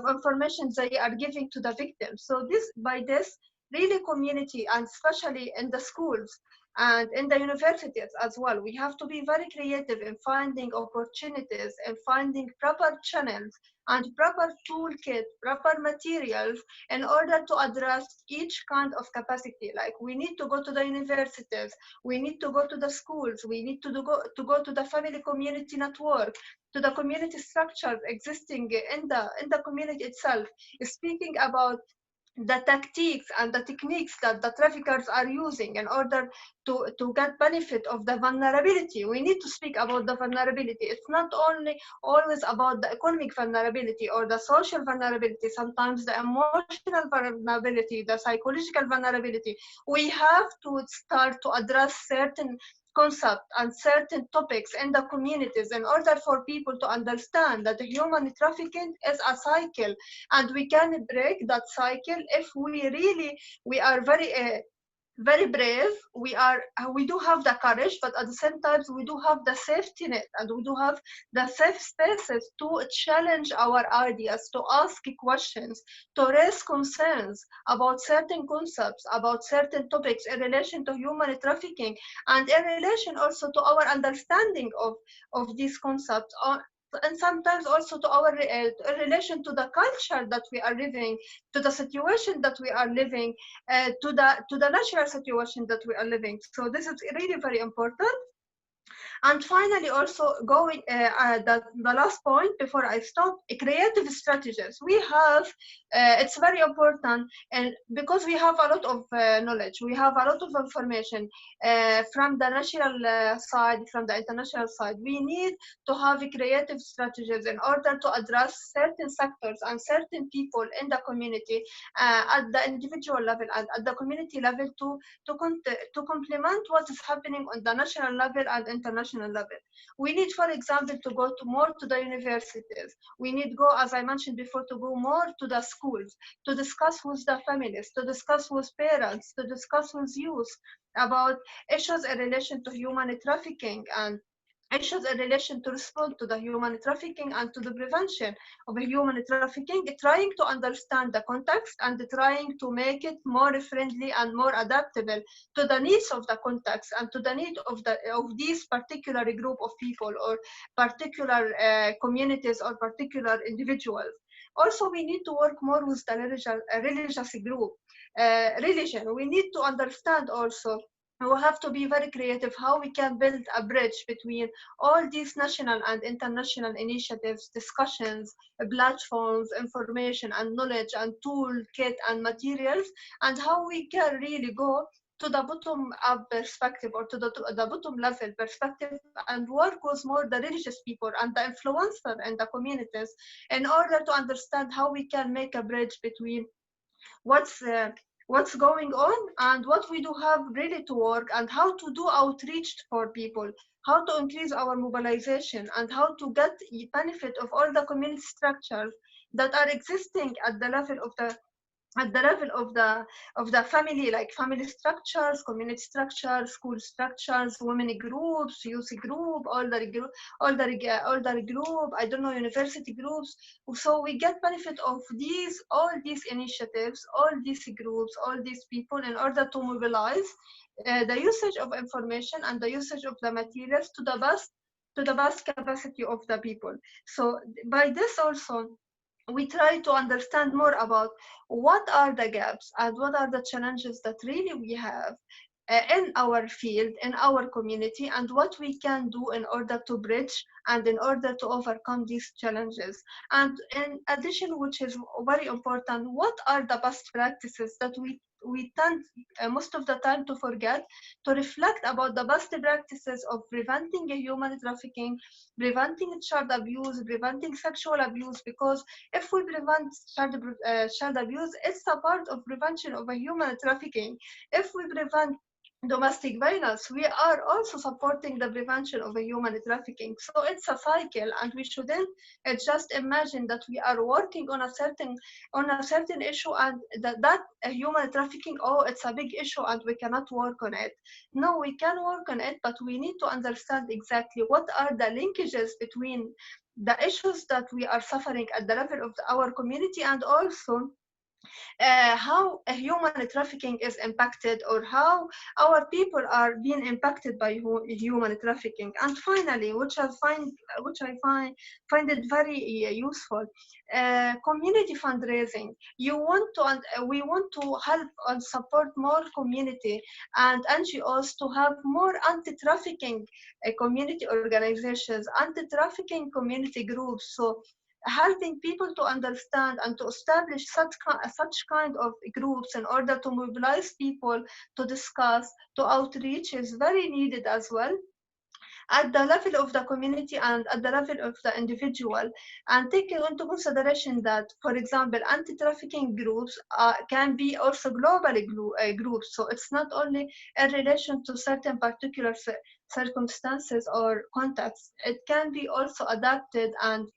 information they are giving to the victims. So this, by this, really community, and especially in the schools and in the universities as well, we have to be very creative in finding opportunities and finding proper channels and proper toolkit, proper materials, in order to address each kind of capacity. Like, we need to go to the universities, we need to go to the schools, we need to go to the family community network, to the community structures existing in the community itself, speaking about the tactics and the techniques that the traffickers are using in order to get benefit of the vulnerability. We need to speak about the vulnerability. It's not only always about the economic vulnerability or the social vulnerability, sometimes the emotional vulnerability, the psychological vulnerability. We have to start to address certain concepts and certain topics in the communities in order for people to understand that human trafficking is a cycle, and we can break that cycle if we really, we are very brave. We do have the courage, but at the same time we do have the safety net, and we do have the safe spaces to challenge our ideas, to ask questions, to raise concerns about certain concepts, about certain topics in relation to human trafficking, and in relation also to our understanding of these concepts, and sometimes also to our relation to the culture that we are living, to the situation that we are living, to the natural situation that we are living. So this is really very important. And finally, also going the last point before I stop, creative strategies. We have, it's very important, and because we have a lot of knowledge, we have a lot of information from the national side, from the international side. We need to have creative strategies in order to address certain sectors and certain people in the community at the individual level and at the community level to complement what is happening on the national level and international level. We need, for example, to go to more to the universities. We need go, as I mentioned before, to go more to the schools, to discuss with the families, to discuss with parents, to discuss with youth about issues in relation to human trafficking, and issues in relation to respond to the human trafficking and to the prevention of human trafficking, trying to understand the context and trying to make it more friendly and more adaptable to the needs of the context and to the need of these particular group of people or particular communities or particular individuals. Also, we need to work more with the religious group, religion. We need to understand also, we have to be very creative how we can build a bridge between all these national and international initiatives, discussions, platforms, information and knowledge and toolkit and materials, and how we can really go to the bottom up perspective or to the bottom level perspective and work with more the religious people and the influencer and the communities in order to understand how we can make a bridge between what's going on and what we do have really to work, and how to do outreach for people, how to increase our mobilization, and how to get the benefit of all the community structures that are existing at the level of the family, like family structures, community structures, school structures, women groups, youth group, older group, I don't know, university groups. So we get benefit of all these initiatives, all these groups, all these people in order to mobilize the usage of information and the usage of the materials to the best capacity of the people. So by this also, we try to understand more about what are the gaps and what are the challenges that really we have in our field, in our community, and what we can do in order to bridge and in order to overcome these challenges. And in addition, which is very important, what are the best practices that we tend most of the time to forget, to reflect about the best practices of preventing human trafficking, preventing child abuse, preventing sexual abuse, because if we prevent child abuse, it's a part of prevention of a human trafficking. If we prevent domestic violence, we are also supporting the prevention of a human trafficking. So it's a cycle, and we shouldn't just imagine that we are working on a certain issue and that human trafficking, oh, it's a big issue and we cannot work on it. No, we can work on it, but we need to understand exactly what are the linkages between the issues that we are suffering at the level of our community, and also how human trafficking is impacted, or how our people are being impacted by human trafficking. And finally, which I find it very useful, community fundraising. We want to help and support more community and NGOs to have more anti-trafficking community organizations, anti-trafficking community groups. So helping people to understand and to establish such kind of groups in order to mobilize people to discuss, to outreach, is very needed as well, at the level of the community and at the level of the individual. And taking into consideration that, for example, anti-trafficking groups can be also globally groups. So it's not only in relation to certain particular circumstances or contexts. It can be also adapted and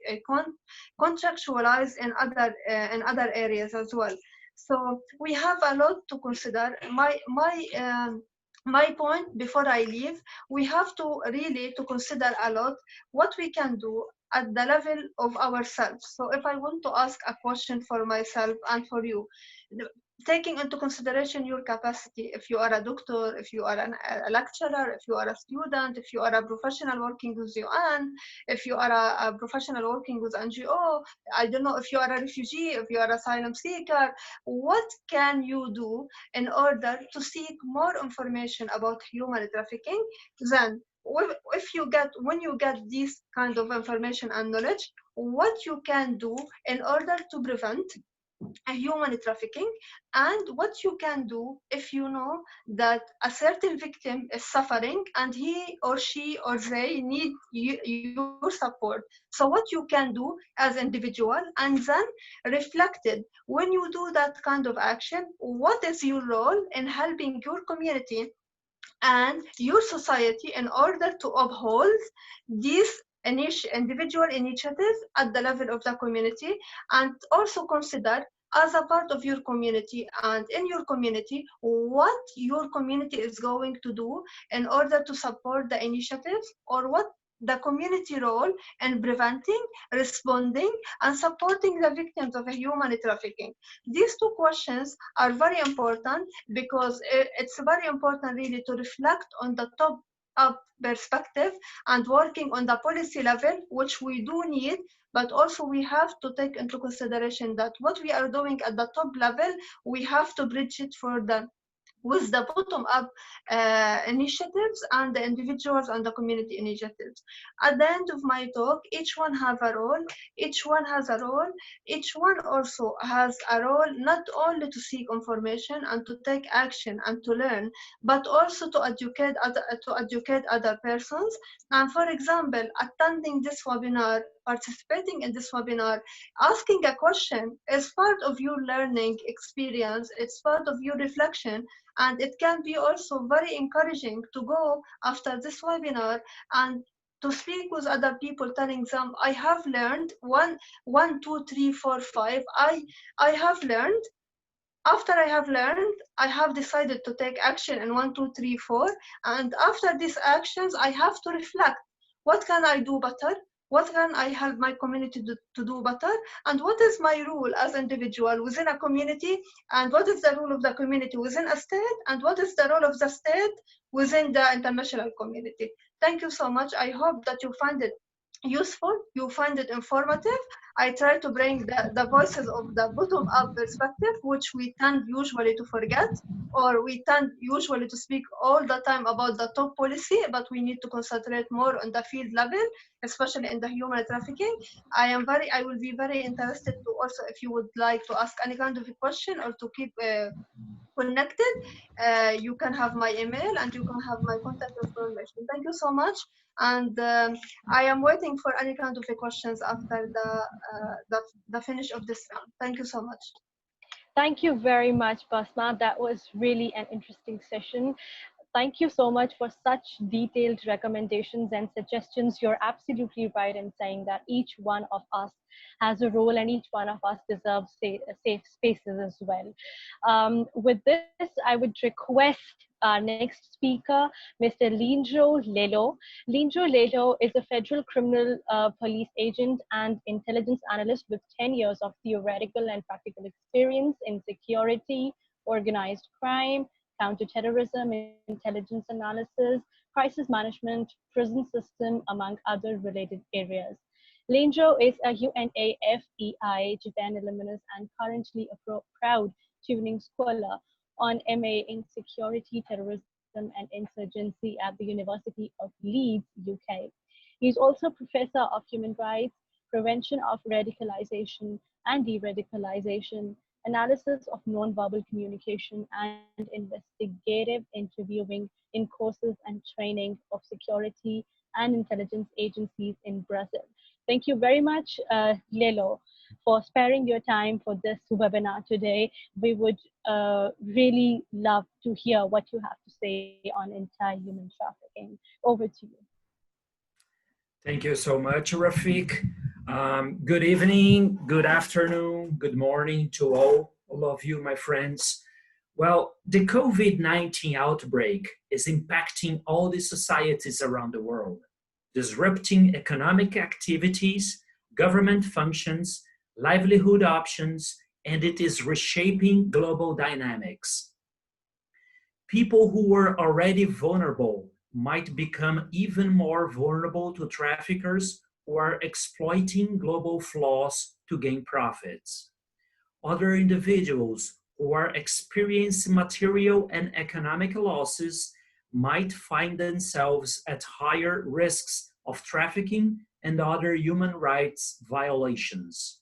contractualized in other areas as well. So we have a lot to consider. My point before I leave, we have to really to consider a lot what we can do at the level of ourselves. So if I want to ask a question for myself and for you, taking into consideration your capacity, if you are a doctor, if you are a lecturer, if you are a student, if you are a professional working with UN, if you are a professional working with NGO, I don't know, if you are a refugee, if you are an asylum seeker, what can you do in order to seek more information about human trafficking? Then when you get this kind of information and knowledge, what you can do in order to prevent human trafficking, and what you can do if you know that a certain victim is suffering and he or she or they need your support. So what you can do as individual, and then reflected when you do that kind of action, what is your role in helping your community and your society in order to uphold these individual initiatives at the level of the community, and also consider as a part of your community and in your community what your community is going to do in order to support the initiatives, or what the community role in preventing, responding, and supporting the victims of human trafficking. These two questions are very important because it's very important really to reflect on the top-up perspective and working on the policy level, which we do need, but also we have to take into consideration that what we are doing at the top level, we have to bridge it with the bottom-up initiatives and the individuals and the community initiatives. At the end of my talk, each one have a role, each one has a role, each one also has a role not only to seek information and to take action and to learn, but also to educate other persons. And for example, attending this webinar, participating in this webinar, asking a question is part of your learning experience, it's part of your reflection, and it can be also very encouraging to go after this webinar and to speak with other people, telling them, I have learned 1, 2, 3, 4, 5. I have learned. After I have learned, I have decided to take action in 1, 2, 3, 4. And after these actions, I have to reflect. What can I do better? What can I help my community to do better? And what is my role as an individual within a community? And what is the role of the community within a state? And what is the role of the state within the international community? Thank you so much. I hope that you find it useful, you find it informative. I try to bring the voices of the bottom-up perspective, which we tend usually to forget, or we tend usually to speak all the time about the top policy, but we need to concentrate more on the field level, especially in the human trafficking. I will be very interested to also, if you would like to ask any kind of a question or to keep connected, you can have my email and you can have my contact information. Thank you so much. And I am waiting for any kind of questions after the finish of this round. Thank you so much. Thank you very much, Basma. That was really an interesting session. Thank you so much for such detailed recommendations and suggestions. You're absolutely right in saying that each one of us has a role and each one of us deserves safe spaces as well. With this, I would request our next speaker, Mr. Lawrenta Igoh. Lawrenta Igoh is a federal criminal police agent and intelligence analyst with 10 years of theoretical and practical experience in security, organized crime, counterterrorism, intelligence analysis, crisis management, prison system, among other related areas. Lawrenta is a UNAFEI Japan alumnus and currently a proud Chevening scholar on MA in Security, Terrorism and Insurgency at the University of Leeds, UK. He is also Professor of Human Rights, Prevention of Radicalization and De-radicalization, Analysis of Nonverbal Communication and Investigative Interviewing in Courses and Training of Security and Intelligence Agencies in Brazil. Thank you very much, Lelo, for sparing your time for this webinar today. We would really love to hear what you have to say on anti-human trafficking. Over to you. Thank you so much, Rafiq. Good evening, good afternoon, good morning to all of you, my friends. Well, the COVID-19 outbreak is impacting all the societies around the world, disrupting economic activities, government functions, livelihood options, and it is reshaping global dynamics. People who were already vulnerable might become even more vulnerable to traffickers who are exploiting global flaws to gain profits. Other individuals who are experiencing material and economic losses might find themselves at higher risks of trafficking and other human rights violations.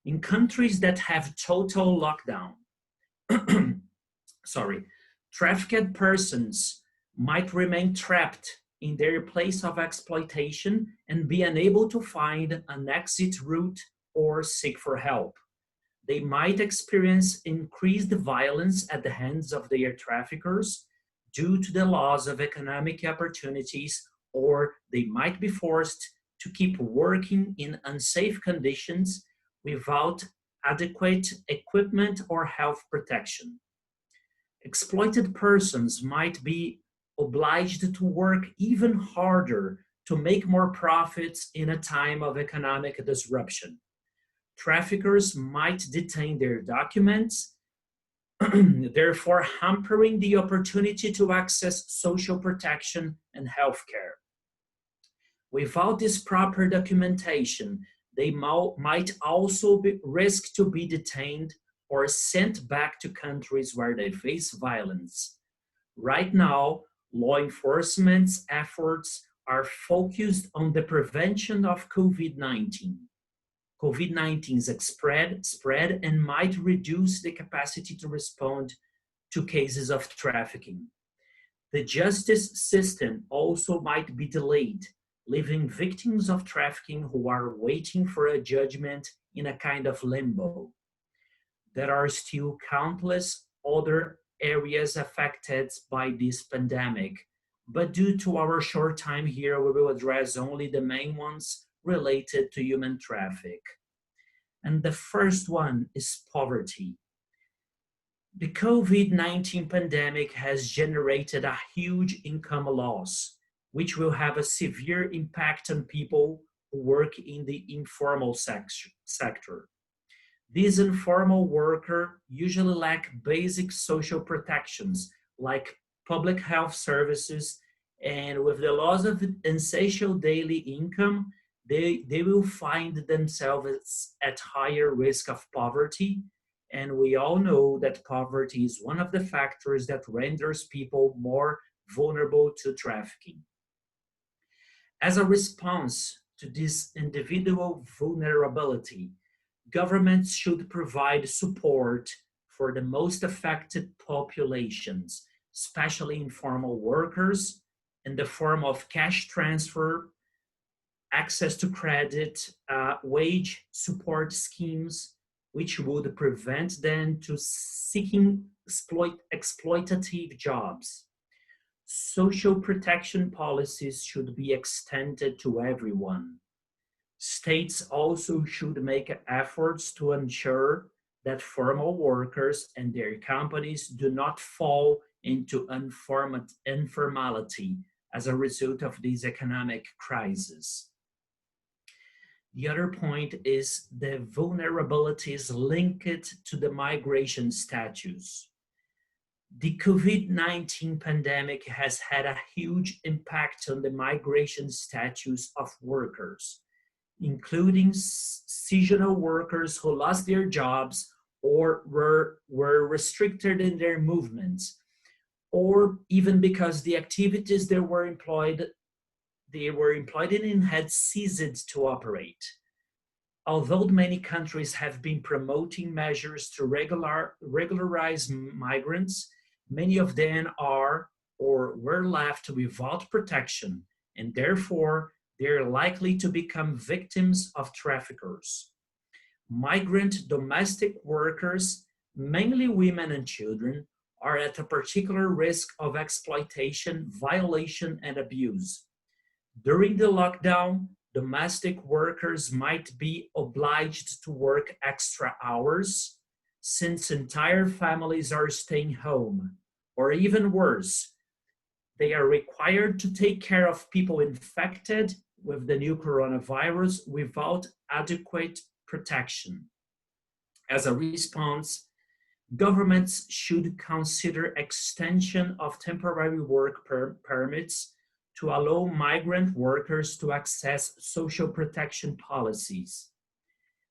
In countries that have total lockdown, trafficked persons might remain trapped in their place of exploitation and be unable to find an exit route or seek for help. They might experience increased violence at the hands of their traffickers due to the loss of economic opportunities, or they might be forced to keep working in unsafe conditions without adequate equipment or health protection. Exploited persons might be obliged to work even harder to make more profits in a time of economic disruption. Traffickers might detain their documents, therefore hampering the opportunity to access social protection and healthcare. Without this proper documentation, they might also risk to be detained or sent back to countries where they face violence. Right now, law enforcement's efforts are focused on the prevention of COVID-19. COVID-19's spread and might reduce the capacity to respond to cases of trafficking. The justice system also might be delayed, leaving victims of trafficking who are waiting for a judgment in a kind of limbo. There are still countless other areas affected by this pandemic, but due to our short time here, we will address only the main ones related to human traffic. And the first one is poverty. The COVID-19 pandemic has generated a huge income loss, which will have a severe impact on people who work in the informal sector. These informal workers usually lack basic social protections like public health services, and with the loss of essential daily income, they will find themselves at higher risk of poverty. And we all know that poverty is one of the factors that renders people more vulnerable to trafficking. As a response to this individual vulnerability, governments should provide support for the most affected populations, especially informal workers, in the form of cash transfer, access to credit, wage support schemes, which would prevent them to seeking exploitative jobs. Social protection policies should be extended to everyone. States also should make efforts to ensure that formal workers and their companies do not fall into informality as a result of this economic crisis. The other point is the vulnerabilities linked to the migration status. The COVID-19 pandemic has had a huge impact on the migration status of workers, including seasonal workers who lost their jobs or were restricted in their movements, or even because the activities they were employed in had ceased to operate. Although many countries have been promoting measures to regularize migrants, many of them are or were left without protection, and therefore they're likely to become victims of traffickers. Migrant domestic workers, mainly women and children, are at a particular risk of exploitation, violation, and abuse. During the lockdown, domestic workers might be obliged to work extra hours since entire families are staying home, or even worse, they are required to take care of people infected with the new coronavirus without adequate protection. As a response, governments should consider extension of temporary work permits to allow migrant workers to access social protection policies.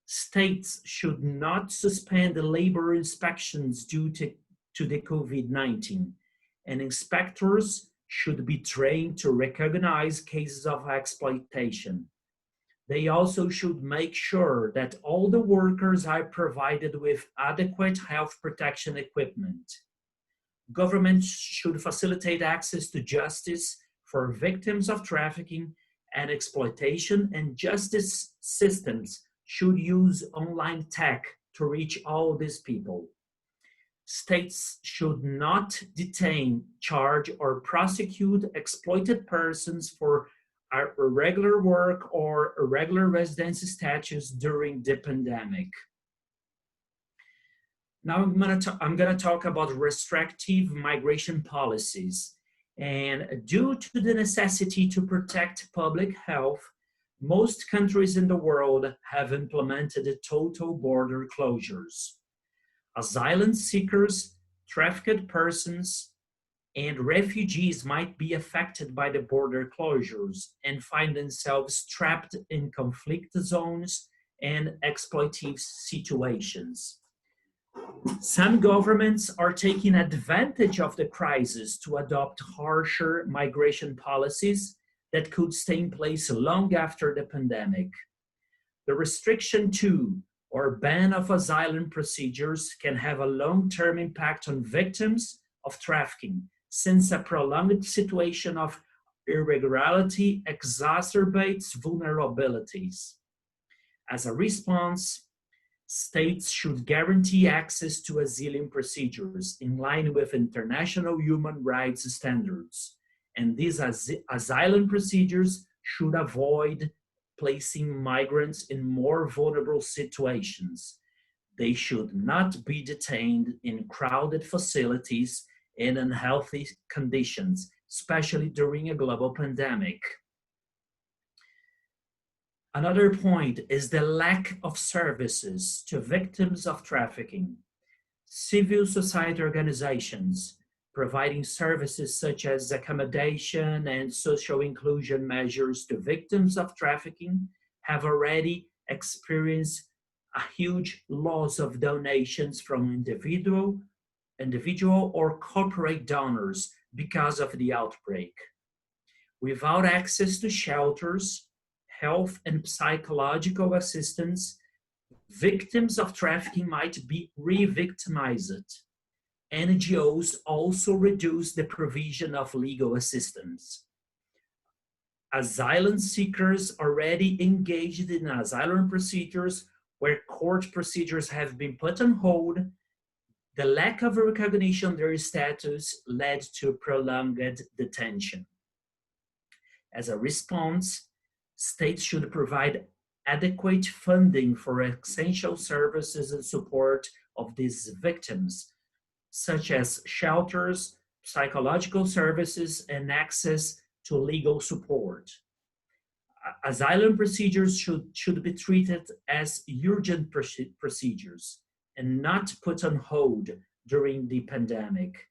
States should not suspend labor inspections due to the COVID-19, and inspectors should be trained to recognize cases of exploitation. They also should make sure that all the workers are provided with adequate health protection equipment. Governments should facilitate access to justice for victims of trafficking and exploitation, and justice systems should use online tech to reach all these people. States should not detain, charge, or prosecute exploited persons for irregular work or irregular residency status during the pandemic. Now I'm going to talk about restrictive migration policies. And due to the necessity to protect public health, most countries in the world have implemented total border closures. Asylum seekers, trafficked persons, and refugees might be affected by the border closures and find themselves trapped in conflict zones and exploitative situations. Some governments are taking advantage of the crisis to adopt harsher migration policies that could stay in place long after the pandemic. The restriction to or ban of asylum procedures can have a long-term impact on victims of trafficking, since a prolonged situation of irregularity exacerbates vulnerabilities. As a response, states should guarantee access to asylum procedures in line with international human rights standards, and these asylum procedures should avoid placing migrants in more vulnerable situations. They should not be detained in crowded facilities in unhealthy conditions, especially during a global pandemic. Another point is the lack of services to victims of trafficking. Civil society organizations providing services such as accommodation and social inclusion measures to victims of trafficking have already experienced a huge loss of donations from individual or corporate donors because of the outbreak. Without access to shelters, health and psychological assistance, victims of trafficking might be re-victimized. NGOs also reduce the provision of legal assistance. Asylum seekers already engaged in asylum procedures where court procedures have been put on hold. The lack of recognition of their status led to prolonged detention. As a response, states should provide adequate funding for essential services and support of these victims, such as shelters, psychological services, and access to legal support. Asylum procedures should be treated as urgent procedures and not put on hold during the pandemic.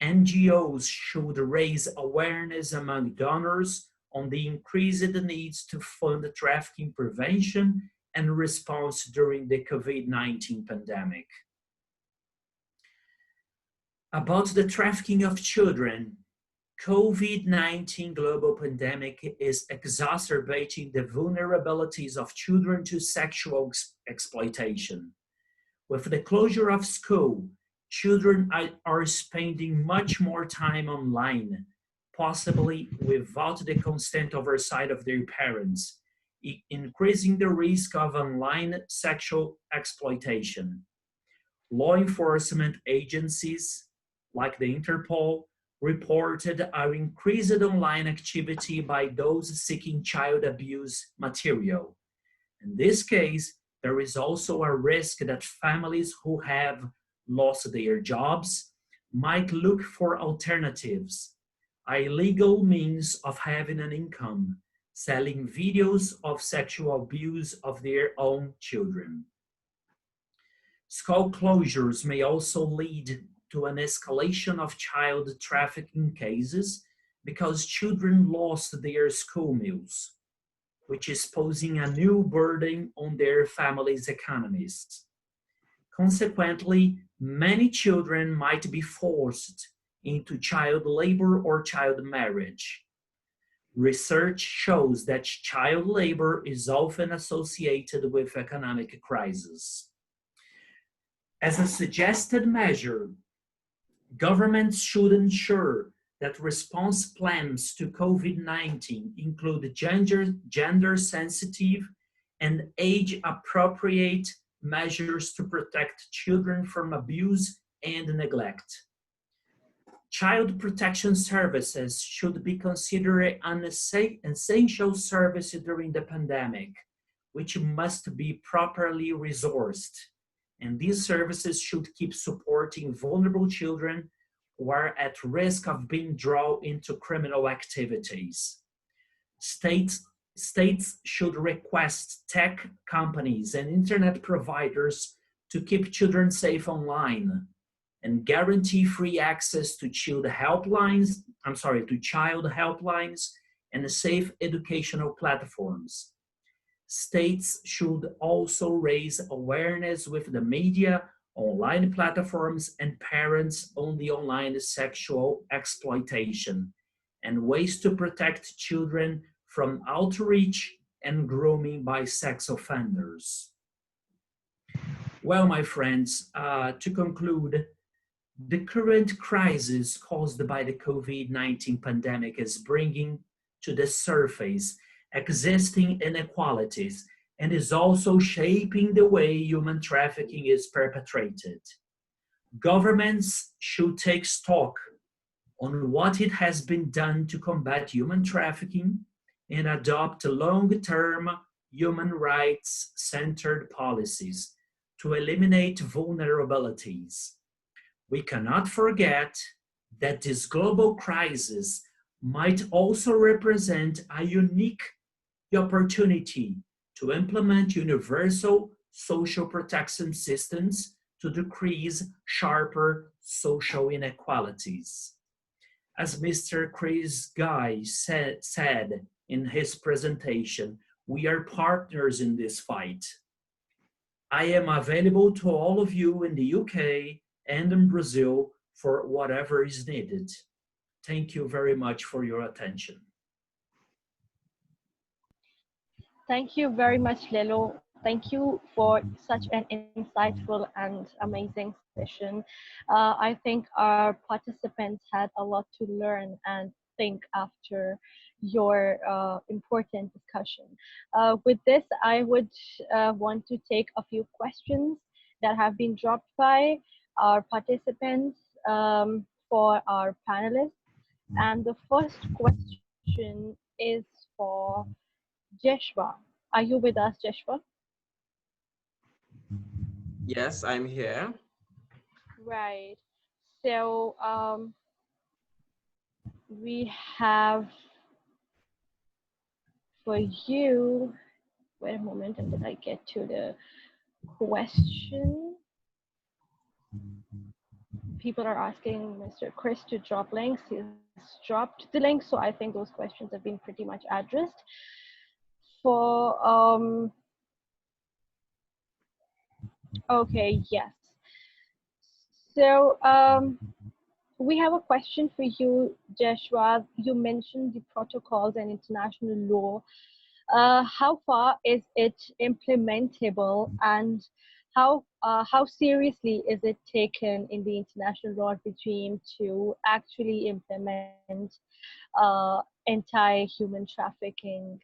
NGOs should raise awareness among donors on the increased needs to fund trafficking prevention and response during the COVID-19 pandemic. About the trafficking of children, COVID-19 global pandemic is exacerbating the vulnerabilities of children to sexual exploitation. With the closure of school, children are spending much more time online, possibly without the constant oversight of their parents, increasing the risk of online sexual exploitation. Law enforcement agencies, like the Interpol, reported our increased online activity by those seeking child abuse material. In this case, there is also a risk that families who have lost their jobs might look for alternatives, a legal means of having an income, selling videos of sexual abuse of their own children. School closures may also lead to an escalation of child trafficking cases because children lost their school meals, which is posing a new burden on their families' economies. Consequently, many children might be forced into child labor or child marriage. Research shows that child labor is often associated with economic crisis. As a suggested measure, governments should ensure that response plans to COVID-19 include gender-sensitive and age-appropriate measures to protect children from abuse and neglect. Child protection services should be considered an essential service during the pandemic, which must be properly resourced. And these services should keep supporting vulnerable children who are at risk of being drawn into criminal activities. States should request tech companies and internet providers to keep children safe online and guarantee free access to child helplines and safe educational platforms. States should also raise awareness with the media, online platforms, and parents on the online sexual exploitation and ways to protect children from outreach and grooming by sex offenders. Well, my friends, to conclude, the current crisis caused by the COVID-19 pandemic is bringing to the surface existing inequalities and is also shaping the way human trafficking is perpetrated. Governments should take stock on what it has been done to combat human trafficking and adopt long-term human rights-centered policies to eliminate vulnerabilities. We cannot forget that this global crisis might also represent a unique opportunity to implement universal social protection systems to decrease sharper social inequalities. As Mr. Chris Guy said in his presentation, we are partners in this fight. I am available to all of you in the UK and in Brazil for whatever is needed. Thank you very much for your attention. Thank you very much, Lelo. Thank you for such an insightful and amazing session. I think our participants had a lot to learn and think after your important discussion. With this, I would want to take a few questions that have been dropped by our participants for our panelists. And the first question is for Jeshua. Are you with us, Jeshua? Yes, I'm here. Right. So we have for you, wait a moment until I get to the question. People are asking Mr. Chris to drop links. He's dropped the link, so I think those questions have been pretty much addressed. For okay, yes. So we have a question for you, Joshua. You mentioned the protocols and international law. How far is it implementable, and how seriously is it taken in the international law regime to actually implement anti-human trafficking,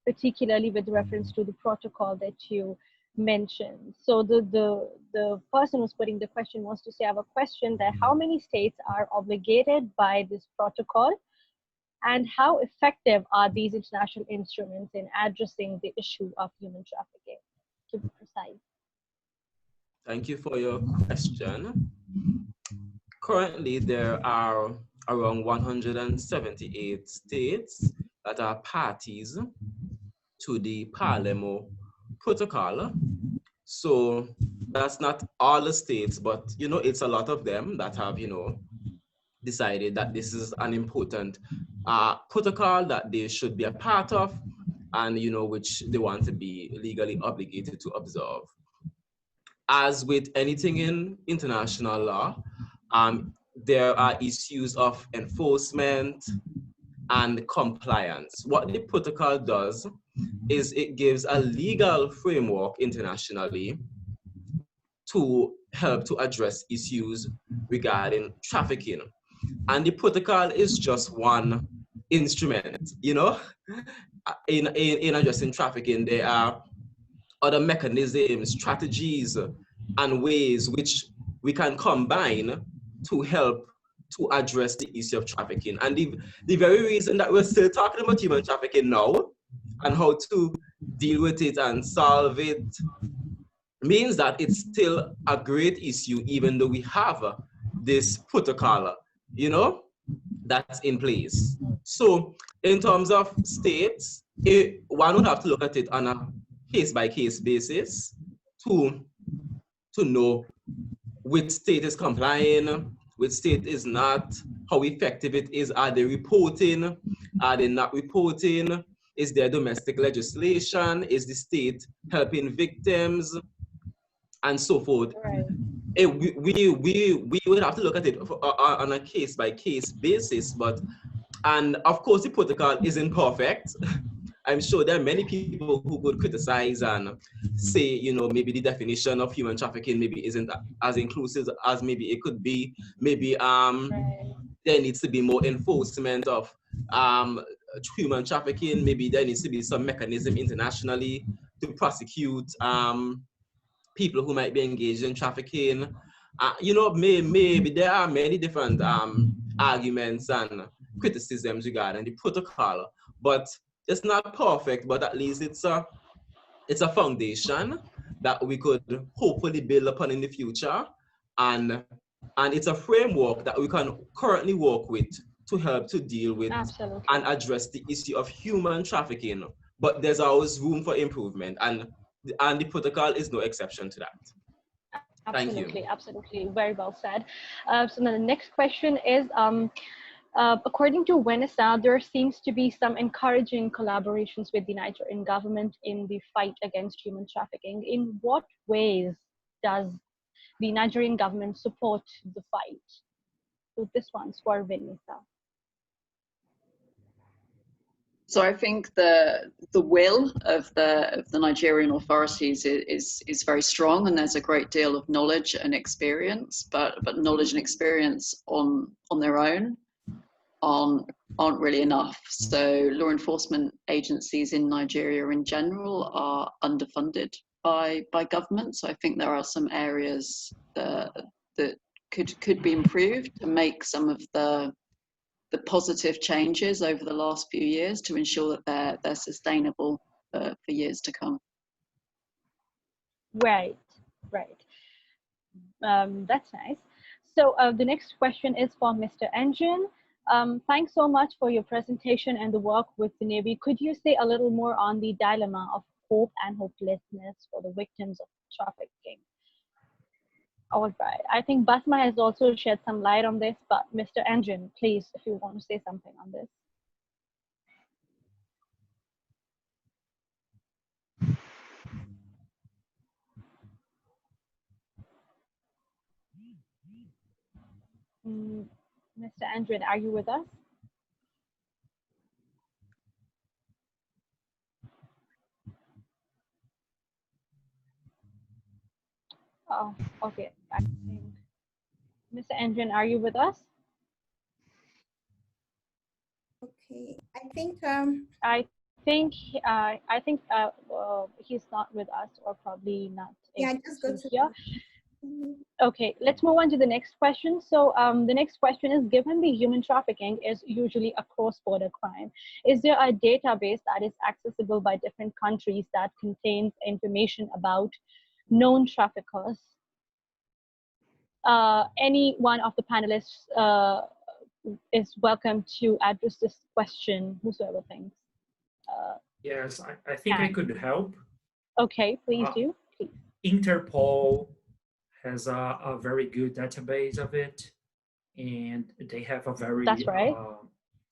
particularly with reference to the protocol that you mentioned? So the person who's putting the question wants to say, I have a question that how many states are obligated by this protocol, and how effective are these international instruments in addressing the issue of human trafficking, to be precise? Thank you for your question. Currently, there are around 178 states that are parties to the Palermo Protocol. So that's not all the states, but it's a lot of them that have decided that this is an important protocol that they should be a part of, and which they want to be legally obligated to observe. As with anything in international law, there are issues of enforcement and compliance. What the protocol does is it gives a legal framework internationally to help to address issues regarding trafficking. And the protocol is just one instrument, in addressing trafficking. There are other mechanisms, strategies, and ways which we can combine to help to address the issue of trafficking. And the very reason that we're still talking about human trafficking now and how to deal with it and solve it means that it's still a great issue, even though we have this protocol, you know, that's in place. So in terms of states, one would have to look at it on a case-by-case basis to know which state is complying, which state is not, how effective it is. Are they reporting? Are they not reporting? Is there domestic legislation? Is the state helping victims? And so forth. Right. We would have to look at it on a case-by-case basis, and of course the protocol isn't perfect. I'm sure there are many people who could criticize and say, you know, maybe the definition of human trafficking maybe isn't as inclusive as maybe it could be. Maybe there needs to be more enforcement of human trafficking. Maybe there needs to be some mechanism internationally to prosecute people who might be engaged in trafficking. You know, maybe there are many different arguments and criticisms regarding the protocol, but it's not perfect, but at least it's a foundation that we could hopefully build upon in the future, and it's a framework that we can currently work with to help to deal with and address the issue of human trafficking. But there's always room for improvement, and the protocol is no exception to that. Thank you. Absolutely, very well said. So the next question is, according to Vanessa, there seems to be some encouraging collaborations with the Nigerian government in the fight against human trafficking. In what ways does the Nigerian government support the fight? So this one's for Vanessa. So I think the will of the Nigerian authorities is very strong, and there's a great deal of knowledge and experience, but knowledge and experience on their own aren't really enough. So law enforcement agencies in Nigeria in general are underfunded by government. So I think there are some areas that could be improved to make some of the positive changes over the last few years to ensure that they're sustainable for years to come. Right. That's nice. So the next question is for Mr. Engine. Thanks so much for your presentation and the work with the Navy. Could you say a little more on the dilemma of hope and hopelessness for the victims of trafficking? All right. I think Basma has also shed some light on this, but Mr. Engine, please, if you want to say something on this. Mr. Engine, are you with us? Oh, okay. I think, Mr. Engine, are you with us? Okay, I think he's not with us, or probably not. Yeah, just go to here. Okay, let's move on to the next question. So the next question is, given the human trafficking is usually a cross-border crime, is there a database that is accessible by different countries that contains information about known traffickers? Any one of the panelists is welcome to address this question, whosoever thinks. Yes, I think I could help. Okay, please do. Please. Interpol has a very good database of it, and they have a very that's right.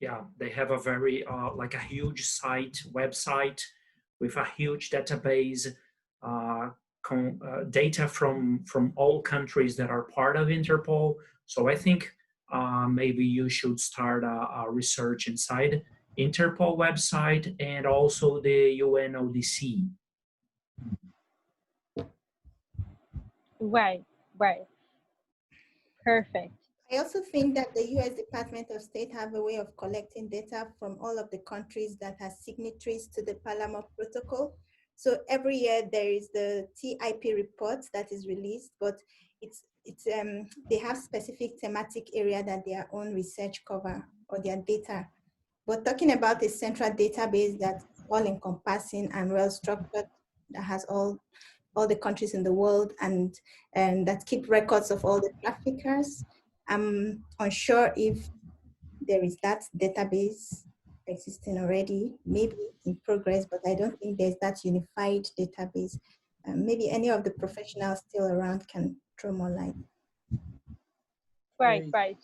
Yeah, they have a very like a huge website with a huge database, data from all countries that are part of Interpol. So I think maybe you should start a research inside Interpol website and also the UNODC. Right. Perfect. I also think that the U.S. Department of State have a way of collecting data from all of the countries that are signatories to the Panama Protocol. So every year there is the TIP report that is released, but they have specific thematic area that their own research cover or their data. But talking about a central database that's all encompassing and well structured, that has all the countries in the world and that keep records of all the traffickers I'm unsure if there is that database existing already, maybe in progress, but I don't think there's that unified database. Maybe any of the professionals still around can throw more light. Right, right.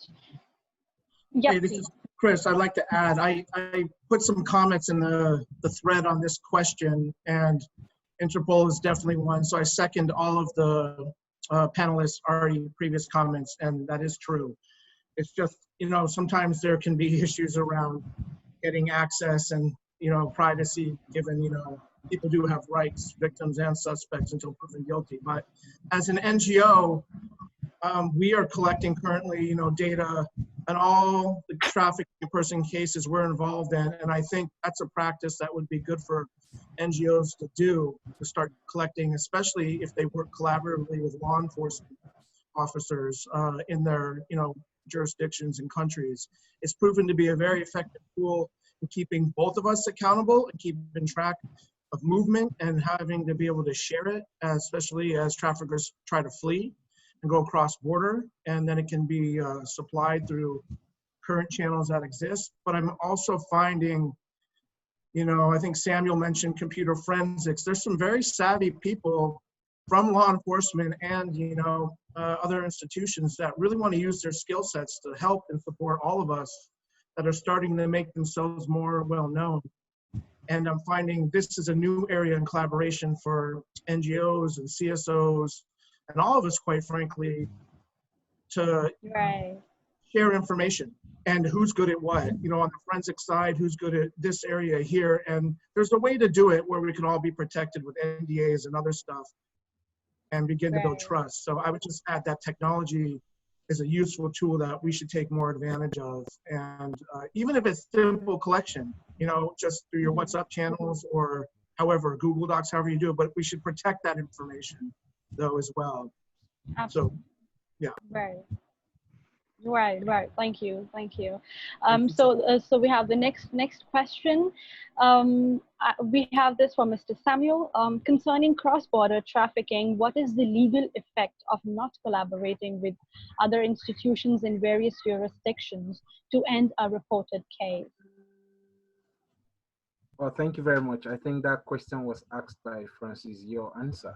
Yep, Hey, this is Chris. I'd like to add, I put some comments in the thread on this question, and Interpol is definitely one. So I second all of the panelists' already previous comments, and that is true. It's just, you know, sometimes there can be issues around getting access and, you know, privacy, given, you know, people do have rights, victims and suspects, until proven guilty. But as an NGO, we are collecting currently, you know, data on all the trafficking person cases we're involved in. And I think that's a practice that would be good for NGOs to do, to start collecting, especially if they work collaboratively with law enforcement officers in their, you know, jurisdictions and countries. It's proven to be a very effective tool in keeping both of us accountable and keeping track of movement and having to be able to share it, especially as traffickers try to flee and go across border, and then it can be supplied through current channels that exist. But I'm also finding, you know, I think Samuel mentioned computer forensics. There's some very savvy people from law enforcement and, you know, other institutions that really want to use their skill sets to help and support all of us that are starting to make themselves more well known. And I'm finding this is a new area in collaboration for NGOs and CSOs and all of us, quite frankly, to share information and who's good at what. You know, on the forensic side, who's good at this area here. And there's a way to do it where we can all be protected with NDAs and other stuff and begin to build trust. So I would just add that technology is a useful tool that we should take more advantage of. And even if it's simple collection, you know, just through your WhatsApp channels or however, Google Docs, however you do it, but we should protect that information though as well. Absolutely. So, yeah. Right. Thank you. So we have the next question. We have this from Mr. Samuel. Concerning cross-border trafficking, what is the legal effect of not collaborating with other institutions in various jurisdictions to end a reported case? Well, thank you very much. I think that question was asked by Francis. Your answer.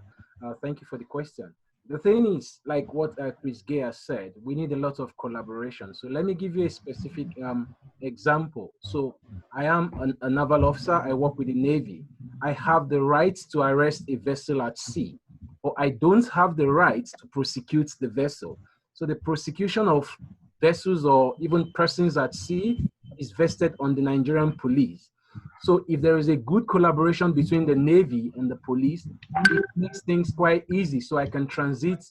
Thank you for the question. The thing is, like what Chris Gay has said, we need a lot of collaboration. So let me give you a specific example. So I am a naval officer. I work with the Navy. I have the right to arrest a vessel at sea, but I don't have the right to prosecute the vessel. So the prosecution of vessels or even persons at sea is vested on the Nigerian police. So if there is a good collaboration between the Navy and the police, it makes things quite easy. So I can transit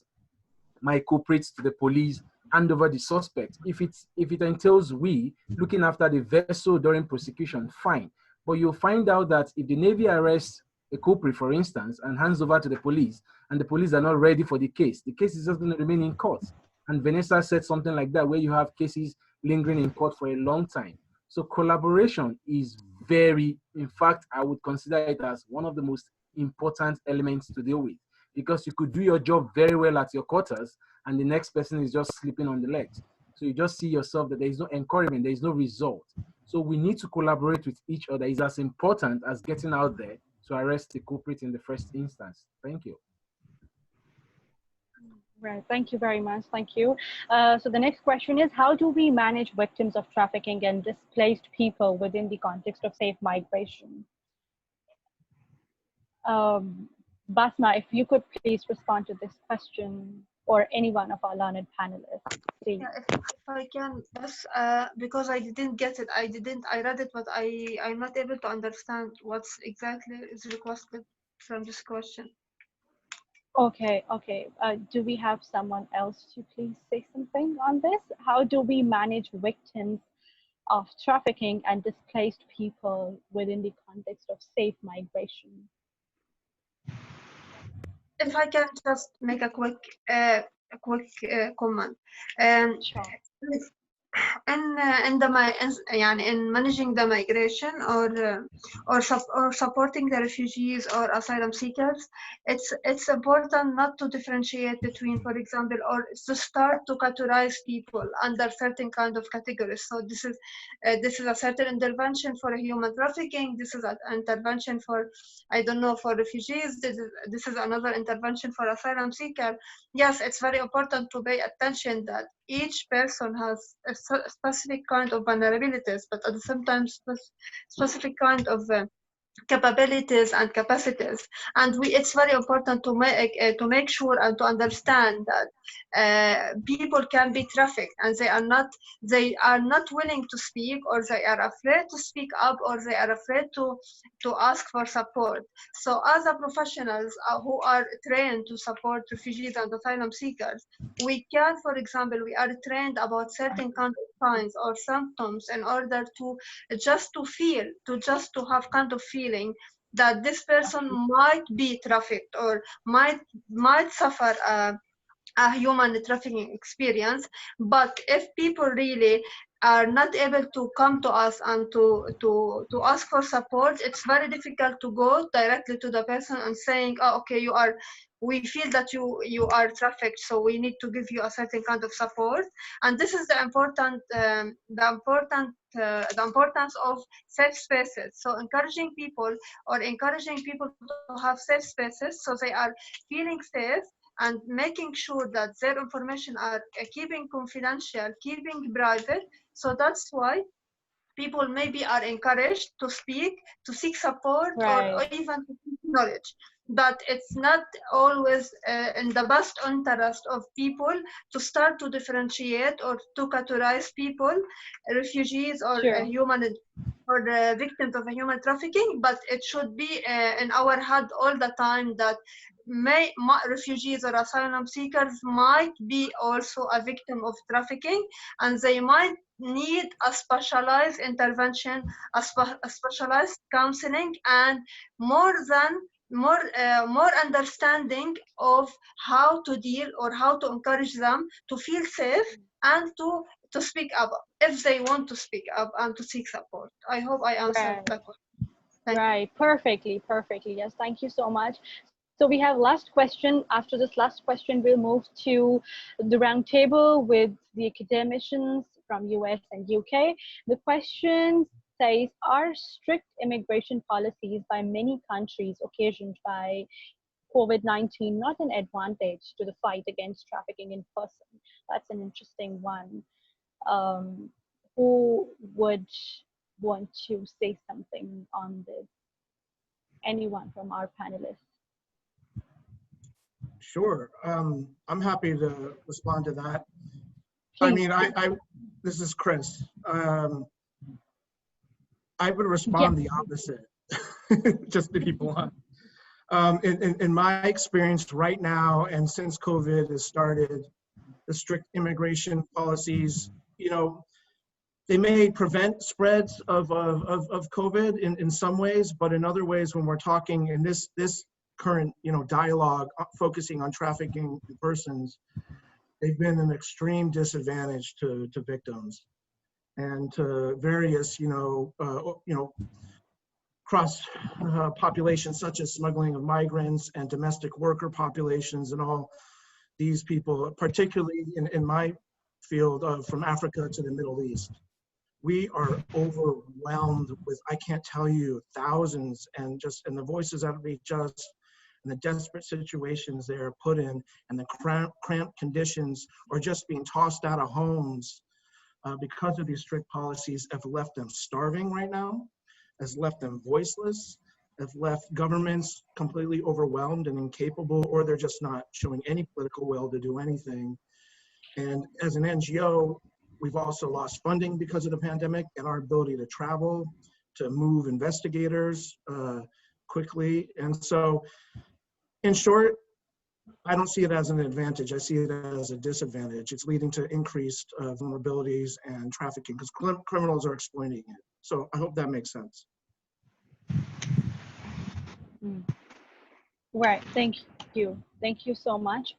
my culprits to the police, hand over the suspect. If it entails we looking after the vessel during prosecution, fine. But you'll find out that if the Navy arrests a culprit, for instance, and hands over to the police, and the police are not ready for the case is just going to remain in court. And Vanessa said something like that, where you have cases lingering in court for a long time. So collaboration is in fact, I would consider it as one of the most important elements to deal with, because you could do your job very well at your quarters and the next person is just sleeping on the legs. So you just see yourself that there is no encouragement, there is no result. So we need to collaborate with each other. It's as important as getting out there to arrest the culprit in the first instance. Thank you. Right, thank you very much, thank you. So the next question is, how do we manage victims of trafficking and displaced people within the context of safe migration? Basma, if you could please respond to this question, or any one of our learned panelists, please. Yeah, if I can, yes, because I didn't get it. I read it, but I'm not able to understand what's exactly is requested from this question. Okay. Do we have someone else to please say something on this? How do we manage victims of trafficking and displaced people within the context of safe migration? If I can just make a quick comment. Sure. in managing the migration or supporting the refugees or asylum seekers, it's important not to differentiate between, for example, or to start to categorize people under certain kind of categories. So this is a certain intervention for human trafficking. This is an intervention for, I don't know, for refugees. This is another intervention for asylum seeker. Yes, it's very important to pay attention that each person has a specific kind of vulnerabilities, but at the same time, specific kind of capabilities and capacities, and it's very important to make sure and to understand that people can be trafficked, and they are not willing to speak, or they are afraid to speak up, or they are afraid to ask for support. So as a professionals who are trained to support refugees and asylum seekers, we can, for example, we are trained about certain kind of signs or symptoms in order to just to have kind of feeling that this person might be trafficked or might suffer a human trafficking experience. But if people really are not able to come to us and to ask for support, it's very difficult to go directly to the person and saying, oh, okay, we feel that you are trafficked, so we need to give you a certain kind of support. And this is the importance of safe spaces. So encouraging people to have safe spaces, so they are feeling safe, and making sure that their information are keeping confidential, keeping private. So that's why people maybe are encouraged to speak, to seek support, or even to seek knowledge. But it's not always in the best interest of people to start to differentiate or to categorize people, refugees or human or the victims of human trafficking. But it should be in our head all the time that refugees or asylum seekers might be also a victim of trafficking, and they might need a specialized intervention, a specialized counseling, and more understanding of how to deal or how to encourage them to feel safe and to speak up if they want to speak up and to seek support. I hope I answered that question. Perfectly. Yes, thank you so much. So we have last question. After this last question, we'll move to the round table with the academicians from US and UK. The question says, are strict immigration policies by many countries occasioned by COVID-19 not an advantage to the fight against trafficking in person? That's an interesting one. Who would want to say something on this? Anyone from our panelists? Sure. I'm happy to respond to that. Please. I mean, this is Chris. I would respond the opposite, just to be blunt. In my experience right now, and since COVID has started, the strict immigration policies, they may prevent spreads of COVID in some ways, but in other ways, when we're talking in this current dialogue focusing on trafficking persons, they've been an extreme disadvantage to victims and to various cross populations, such as smuggling of migrants and domestic worker populations, and all these people, particularly in my field from Africa to the Middle East. We are overwhelmed with, I can't tell you, thousands, and the voices that reach us, and the desperate situations they are put in, and the cramped conditions, or just being tossed out of homes because of these strict policies, have left them starving right now, has left them voiceless, have left governments completely overwhelmed and incapable, or they're just not showing any political will to do anything. And as an NGO, we've also lost funding because of the pandemic and our ability to travel, to move investigators quickly. And so, in short, I don't see it as an advantage. I see it as a disadvantage. It's leading to increased vulnerabilities and trafficking because criminals are exploiting it. So I hope that makes sense. Right. Thank you. Thank you so much.